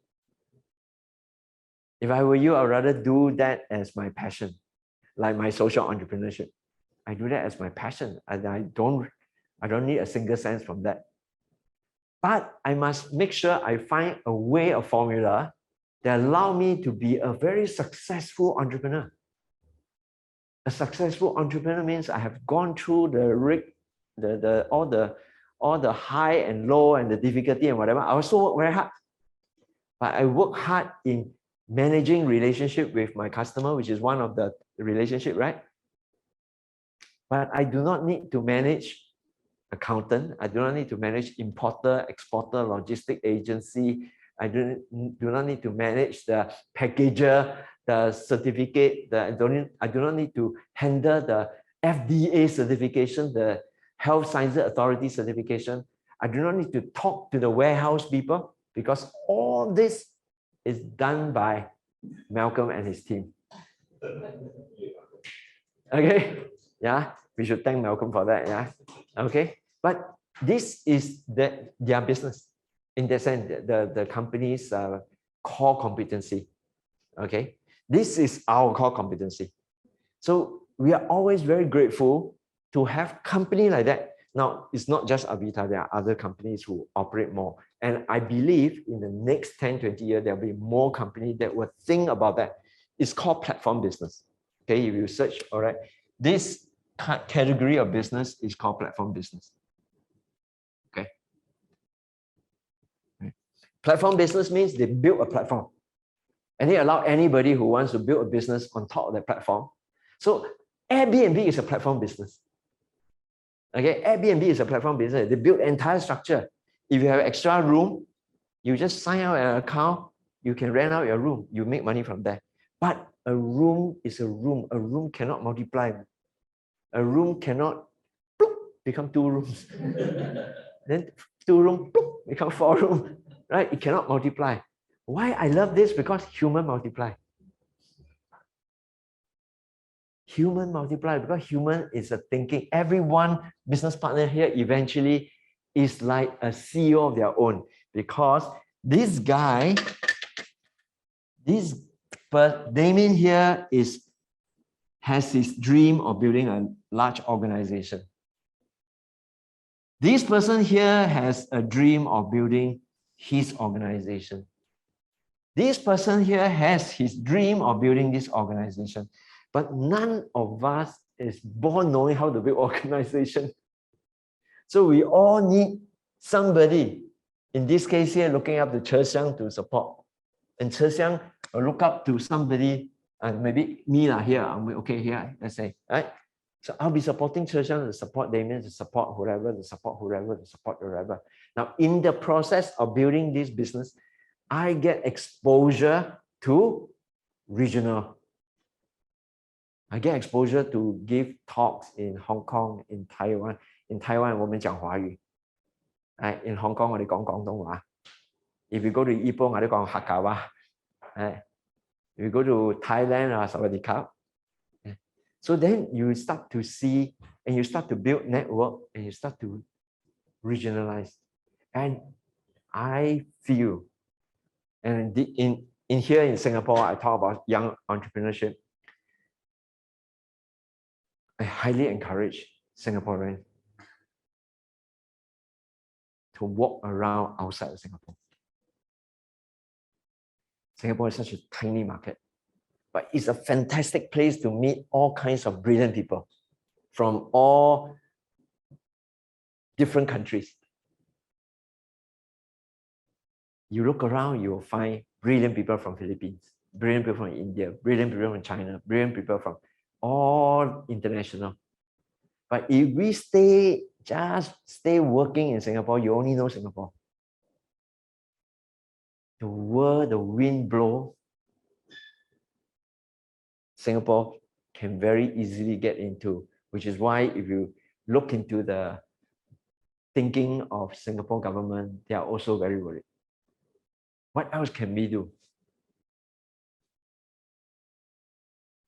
If I were you, I'd rather do that as my passion, like my social entrepreneurship. I do that as my passion. I don't need a single cent from that. But I must make sure I find a way, a formula that allow me to be a very successful entrepreneur. A successful entrepreneur means I have gone through all the high and low and the difficulty and whatever. I also work very hard. But I work hard in managing relationship with my customer, which is one of the relationship, right? But I do not need to manage accountant. I do not need to manage importer, exporter, logistic agency. I do not need to manage the packager, the certificate. I do not need to handle the FDA certification, the Health Sciences Authority certification. I do not need to talk to the warehouse people, because all this is done by Malcolm and his team. Okay, yeah, we should thank Malcolm for that. Yeah, okay, but this is their business. In that sense, the company's core competency. Okay, this is our core competency. So we are always very grateful to have company like that. Now, it's not just Avita, there are other companies who operate more. And I believe in the next 10, 20 years, there'll be more companies that will think about that. It's called platform business. Okay, if you search, all right, this category of business is called platform business. Okay. Platform business means they build a platform and they allow anybody who wants to build a business on top of that platform. So Airbnb is a platform business. Okay, Airbnb is a platform business. They build the entire structure. If you have extra room, you just sign out an account, you can rent out your room, you make money from there. But a room is a room. A room cannot multiply. A room cannot become 2 rooms. Then 2 rooms become 4 rooms, right? It cannot multiply. Why I love this? Because human multiply. Human multiply because human is a thinking. Every one business partner here eventually is like a CEO of their own, because this guy, Damien here has his dream of building a large organization. This person here has a dream of building his organization. This person here has his dream of building this organization. But none of us is born knowing how to build organization. So we all need somebody, in this case here, looking up to Che Xiang to support. And Che Xiang will look up to somebody, and maybe me here, I'm okay here, let's say, right? So I'll be supporting Che Xiang to support Damien, to support whoever, to support whoever, to support whoever. Now, in the process of building this business, I get exposure to regional. I get exposure to give talks in Hong Kong, in Taiwan. In Taiwan, 我们讲华语. Right? In Hong Kong, 我哋講廣東話. If you go to Ipoh, 我哋講客家話. Right? If you go to Thailand, สวัสดีครับ. So then you start to see, and you start to build network, and you start to regionalize. And I feel, and in here in Singapore, I talk about young entrepreneurship. I highly encourage Singaporeans to walk around outside of Singapore. Singapore is such a tiny market, but it's a fantastic place to meet all kinds of brilliant people from all different countries. You look around, you will find brilliant people from Philippines, brilliant people from India, brilliant people from China, brilliant people from all international. But if we just stay working in Singapore, you only know Singapore. The world, the wind blow, Singapore can very easily get into, which is why if you look into the thinking of Singapore government, they are also very worried. What else can we do?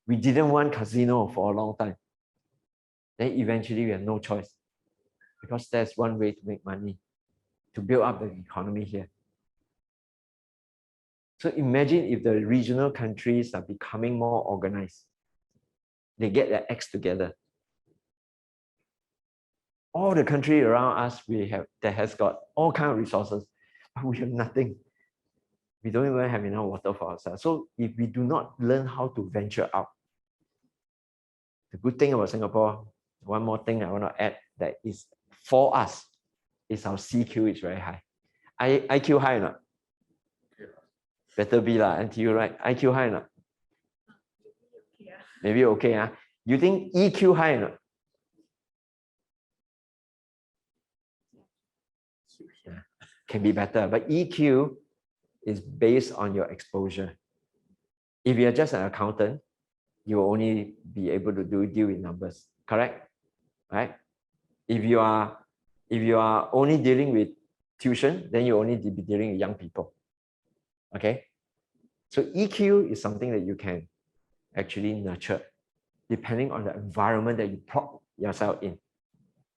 We didn't want casino for a long time. Then eventually we have no choice, because that's one way to make money, to build up the economy here. So imagine if the regional countries are becoming more organized. They get their acts together. All the country around us that has got all kinds of resources, but we have nothing. We don't even have enough water for ourselves. So if we do not learn how to venture out, the good thing about Singapore, one more thing I want to add that is for us, is our CQ is very high. IQ high or not? Better be lah, NTU, right? IQ high or not? Maybe okay. Huh? You think EQ high or not? Yeah. Can be better, but EQ is based on your exposure. If you're just an accountant, you will only be able to deal with numbers, correct? Right? If you are only dealing with tuition, then you only be dealing with young people. Okay? So EQ is something that you can actually nurture depending on the environment that you plug yourself in.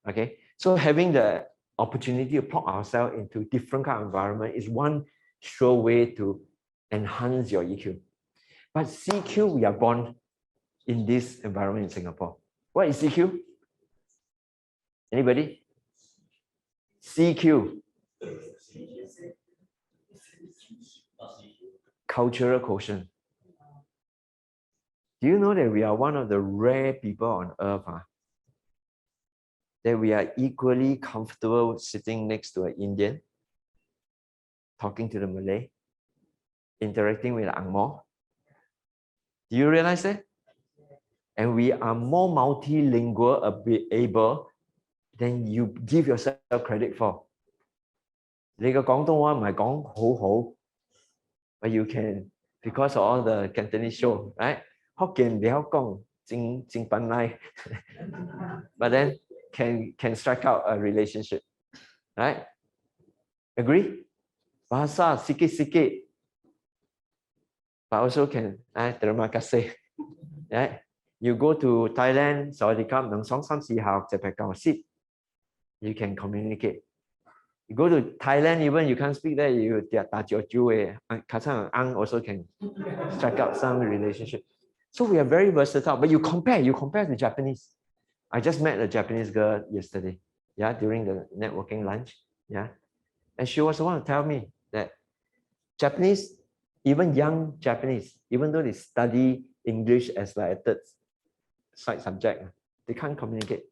Okay? So having the opportunity to plug ourselves into different kind of environment is one sure way to enhance your EQ. But CQ, we are born in this environment in Singapore. What is CQ? Anybody? CQ. Cultural quotient. Do you know that we are one of the rare people on earth that we are equally comfortable sitting next to an Indian, talking to the Malay, interacting with Ang Mo? Do you realize that? And we are more multilingual able than you give yourself credit for. 你嘅廣東話唔係講好好 but you can, because of all the Cantonese show, right? Hokkien 你好講正本來 but then can strike out a relationship, right? Agree? Bahasa sikit-sikit, but also can, terima kasih, right? You go to Thailand, Sawadee-krap, nang song sam si hao, sit. You can communicate. You go to Thailand, even you can't speak there, you also can strike out some relationship. So we are very versatile, but you compare to Japanese. I just met a Japanese girl yesterday, yeah, during the networking lunch, yeah. And she was the one to tell me that Japanese, even young Japanese, even though they study English as like a third side subject, they can't communicate.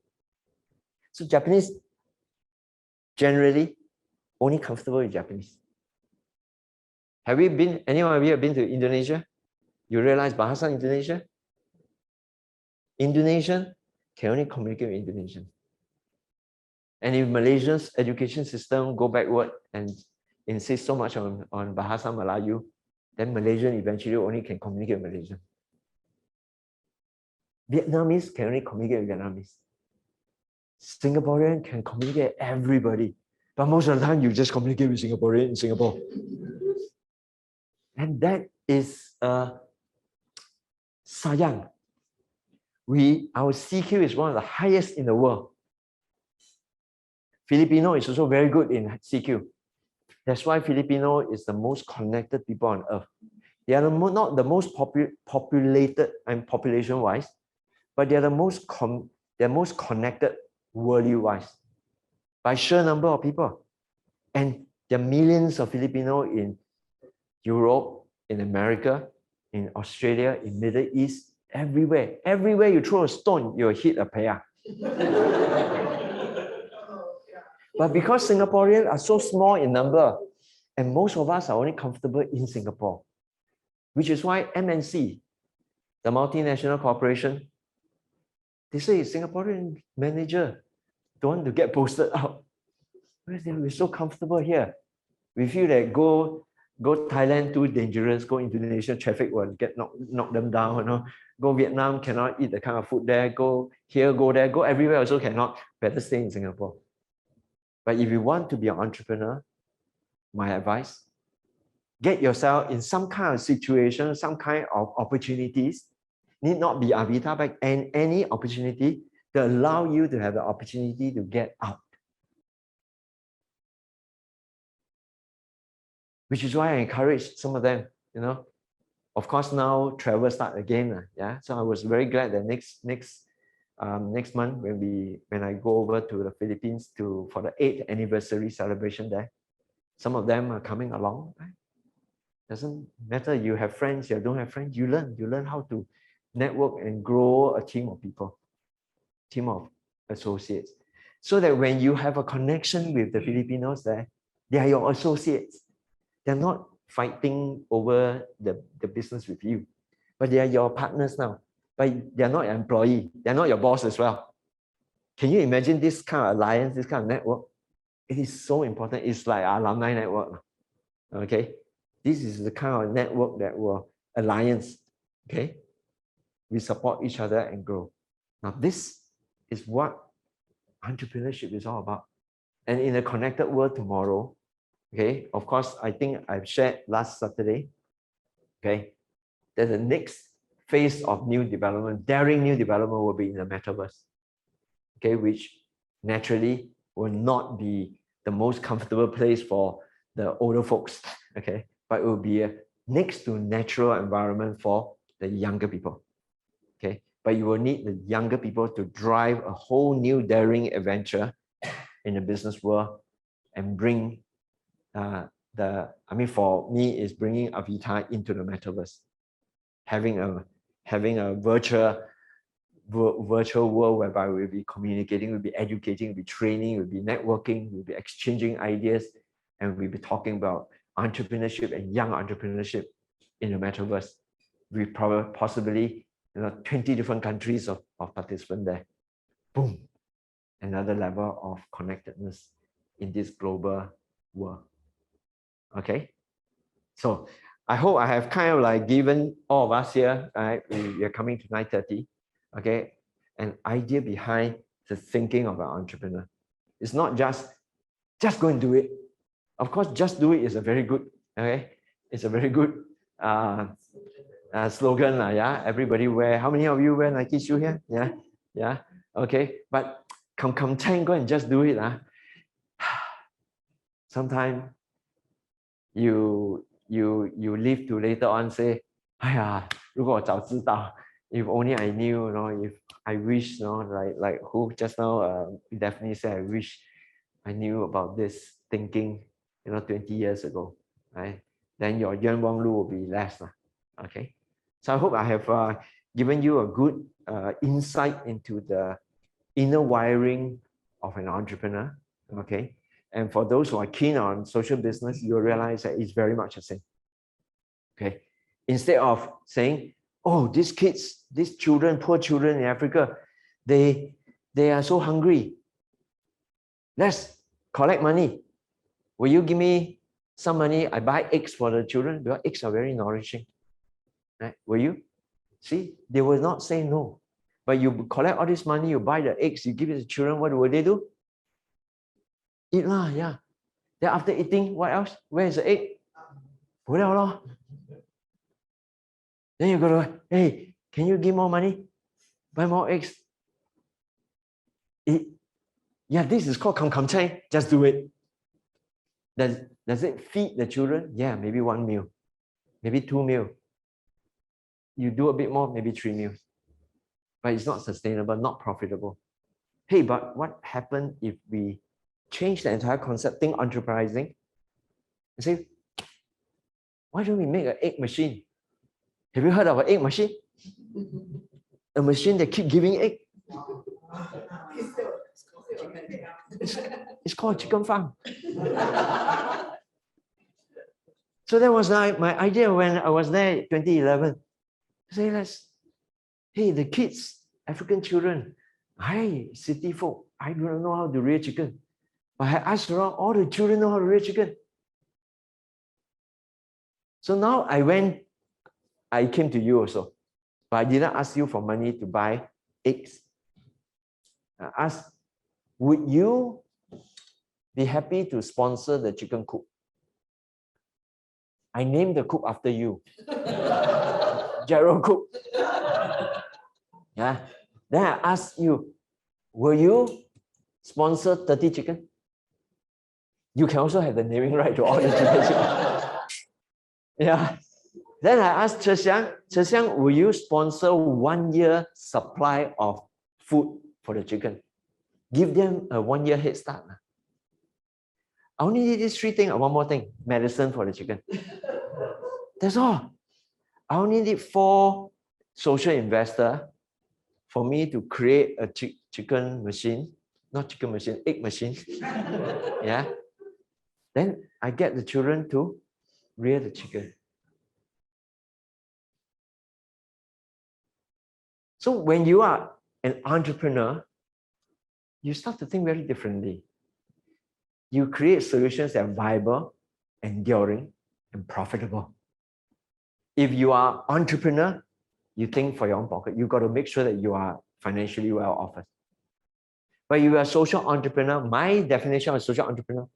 So Japanese generally only comfortable with Japanese. Anyone of you have been to Indonesia? You realize Bahasa Indonesia? Indonesian can only communicate with Indonesian. And if Malaysia's education system go backward and insist so much on Bahasa Melayu, then Malaysian eventually only can communicate with Malaysian. Vietnamese can only communicate with Vietnamese. Singaporean can communicate with everybody. But most of the time, you just communicate with Singaporean in Singapore. And that is sayang. Our CQ is one of the highest in the world. Filipino is also very good in CQ. That's why Filipino is the most connected people on earth. They are not the most populated and population-wise, but they are the most connected worldly-wise by sheer number of people. And there are millions of Filipino in Europe, in America, in Australia, in Middle East, everywhere. Everywhere you throw a stone, you'll hit a pair. But because Singaporeans are so small in number, and most of us are only comfortable in Singapore, which is why MNC, the multinational corporation, they say Singaporean manager don't want to get posted out. We're so comfortable here. We feel that go Thailand too dangerous, go Indonesia, traffic will get knock them down, you know. Go Vietnam, cannot eat the kind of food there, go here, go there, go everywhere also cannot. Better stay in Singapore. But if you want to be an entrepreneur, my advice, get yourself in some kind of situation, some kind of opportunities, need not be Avita, but any opportunity to allow you to have the opportunity to get out. Which is why I encourage some of them, you know. Of course, now travel start again, yeah. So I was very glad that next month when I go over to the Philippines for the 8th anniversary celebration there, some of them are coming along. Right? Doesn't matter you have friends, you don't have friends, you learn how to network and grow a team of people, team of associates, so that when you have a connection with the Filipinos there, they are your associates. They're not fighting over the business with you, but they are your partners now. But they're not your employee. They're not your boss as well. Can you imagine this kind of alliance, this kind of network? It is so important. It's like our alumni network. Okay? This is the kind of network that will alliance. Okay? We support each other and grow. Now, this is what entrepreneurship is all about. And in a connected world tomorrow, okay, of course, I think I've shared last Saturday, okay, that the next phase of new development, daring new development will be in the metaverse, okay, which naturally will not be the most comfortable place for the older folks, okay, but it will be a next to natural environment for the younger people. Okay, but you will need the younger people to drive a whole new daring adventure in the business world and bring for me, is bringing Avita into the metaverse, having a virtual world whereby we'll be communicating, we'll be educating, we'll be training, we'll be networking, we'll be exchanging ideas, and we'll be talking about entrepreneurship and young entrepreneurship in the metaverse. We probably possibly 20 different countries of participants there. Boom. Another level of connectedness in this global world. Okay. So I hope I have kind of like given all of us here, right? We are coming to 9:30. Okay. An idea behind the thinking of an entrepreneur. It's not just go and do it. Of course, just do it is a very good, okay? It's a very good slogan. Yeah. Everybody wear, how many of you wear Nike shoe here? Yeah. Yeah. Okay. But come go and just do it. Sometimes you live to later on say, 哎呀，如果我早知道, if only I knew, if I wish, like who just now definitely said, I wish I knew about this thinking, 20 years ago, right? Then your Yuan Wang Lu will be less. Okay. So I hope I have given you a good insight into the inner wiring of an entrepreneur. Okay. And for those who are keen on social business, you'll realize that it's very much the same. Okay. Instead of saying, oh, these kids, these children, poor children in Africa, they are so hungry. Let's collect money. Will you give me some money? I buy eggs for the children because eggs are very nourishing. Right? Will you? See, they will not say no. But you collect all this money, you buy the eggs, you give it to children, what will they do? Eat lah, yeah. Then after eating, what else? Where is the egg? Then you go to, hey, can you give more money? Buy more eggs. Yeah, this is called come chai. Just do it. Does it feed the children? Yeah, maybe 1 meal, maybe 2 meals. You do a bit more, maybe 3 meals. But it's not sustainable, not profitable. Hey, but what happened if we change the entire concept, think enterprising, and say, why don't we make an egg machine? Have you heard of an egg machine? A machine that keeps giving egg. It's called chicken farm. So that was my idea when I was there in 2011. Say, hey, the kids, African children, city folk, I don't know how to rear chicken. But I asked around, all the children know how to rear chicken. So now I came to you also, but I didn't ask you for money to buy eggs. I asked, would you be happy to sponsor the chicken coop? I named the coop after you. Gerald Cook. Yeah. Then I asked you, will you sponsor 30 chicken? You can also have the naming right to all the chicken. Yeah. Then I asked Che Xiang, will you sponsor 1 year supply of food for the chicken? Give them a 1 year head start. I only need these 3 things and 1 more thing, medicine for the chicken. That's all. I only need 4 social investors for me to create a chicken machine, not chicken machine, egg machine. Yeah. Then I get the children to rear the chicken. So when you are an entrepreneur, you start to think very differently. You create solutions that are viable, enduring, and profitable. If you are entrepreneur, you think for your own pocket. You got to make sure that you are financially well off. But if you are a social entrepreneur, my definition of social entrepreneur,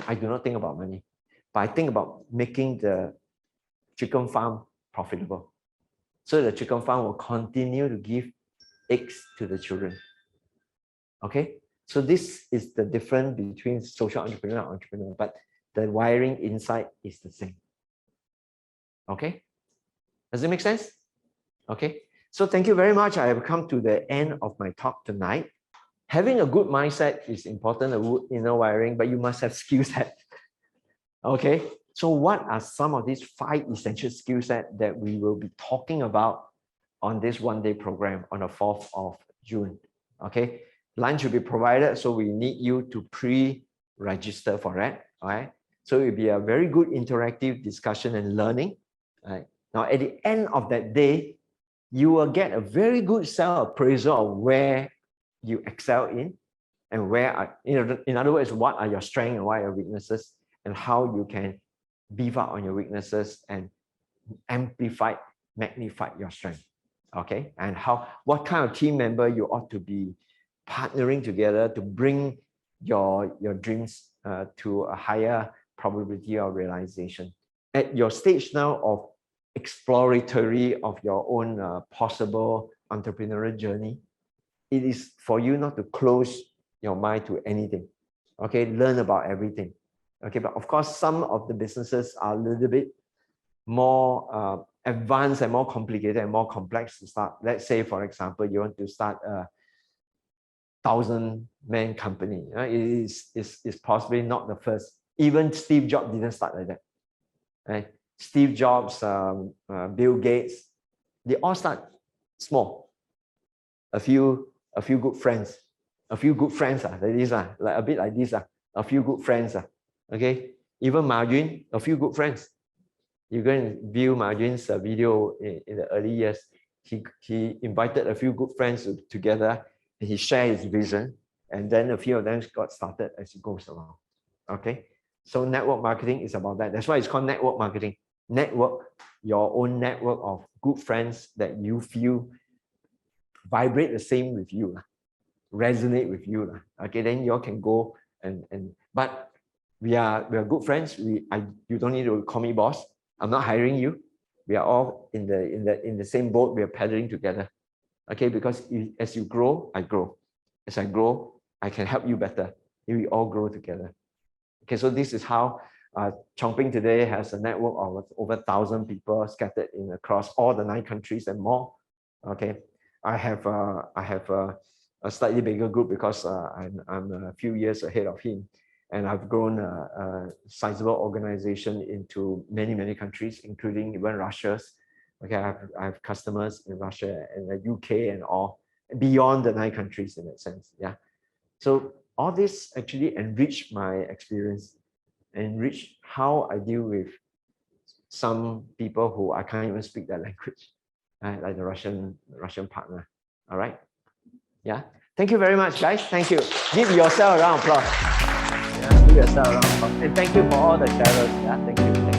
I do not think about money, but I think about making the chicken farm profitable. So the chicken farm will continue to give eggs to the children. Okay? So this is the difference between social entrepreneur and entrepreneur, but the wiring inside is the same. Okay? Does it make sense? Okay? So thank you very much. I have come to the end of my talk tonight. Having a good mindset is important, a good inner wiring, but you must have skill set. Okay, so what are some of these 5 essential skill set that we will be talking about on this one-day program on the 4th of June? Okay, lunch will be provided, so we need you to pre-register for that. All right, so it will be a very good interactive discussion and learning. All right, now at the end of that day, you will get a very good self-appraisal of where you excel in and where are, in other words, what are your strengths and what are your weaknesses, and how you can beef up on your weaknesses and magnify your strength. Okay, and what kind of team member you ought to be partnering together to bring your dreams to a higher probability of realization. At your stage now of exploratory of your own possible entrepreneurial journey, it is for you not to close your mind to anything. Okay, learn about everything. Okay, but of course, some of the businesses are a little bit more advanced and more complicated and more complex to start. Let's say, for example, you want to start a 1,000-man company. It is possibly not the first. Even Steve Jobs didn't start like that. Right? Steve Jobs, Bill Gates, they all start small. A few good friends, like this, like a bit like this, a few good friends. Okay, even Marjun, a few good friends. You can view Marjun's video in the early years. He invited a few good friends together, and he shared his vision, and then a few of them got started as it goes along. Okay, so network marketing is about that. That's why it's called network marketing. Network, your own network of good friends that you feel vibrate the same with you, resonate with you. Okay, then you all can go but we are good friends. You don't need to call me boss. I'm not hiring you. We are all in the same boat. We are paddling together. Okay, because as you grow, I grow. As I grow, I can help you better. We all grow together. Okay, so this is how Chongping today has a network of over 1,000 people scattered across all the 9 countries and more. Okay, I have a slightly bigger group because I'm a few years ahead of him, and I've grown a sizable organization into many countries, including even Russia's. Okay, I have customers in Russia and the UK and all beyond the 9 countries in that sense. Yeah, so all this actually enriched my experience, enriched how I deal with some people who I can't even speak their language, like the Russian partner. All right. Yeah. Thank you very much, guys. Thank you. Give yourself a round of applause. Yeah, give yourself a round of applause. And thank you for all the sharers. Yeah, thank you.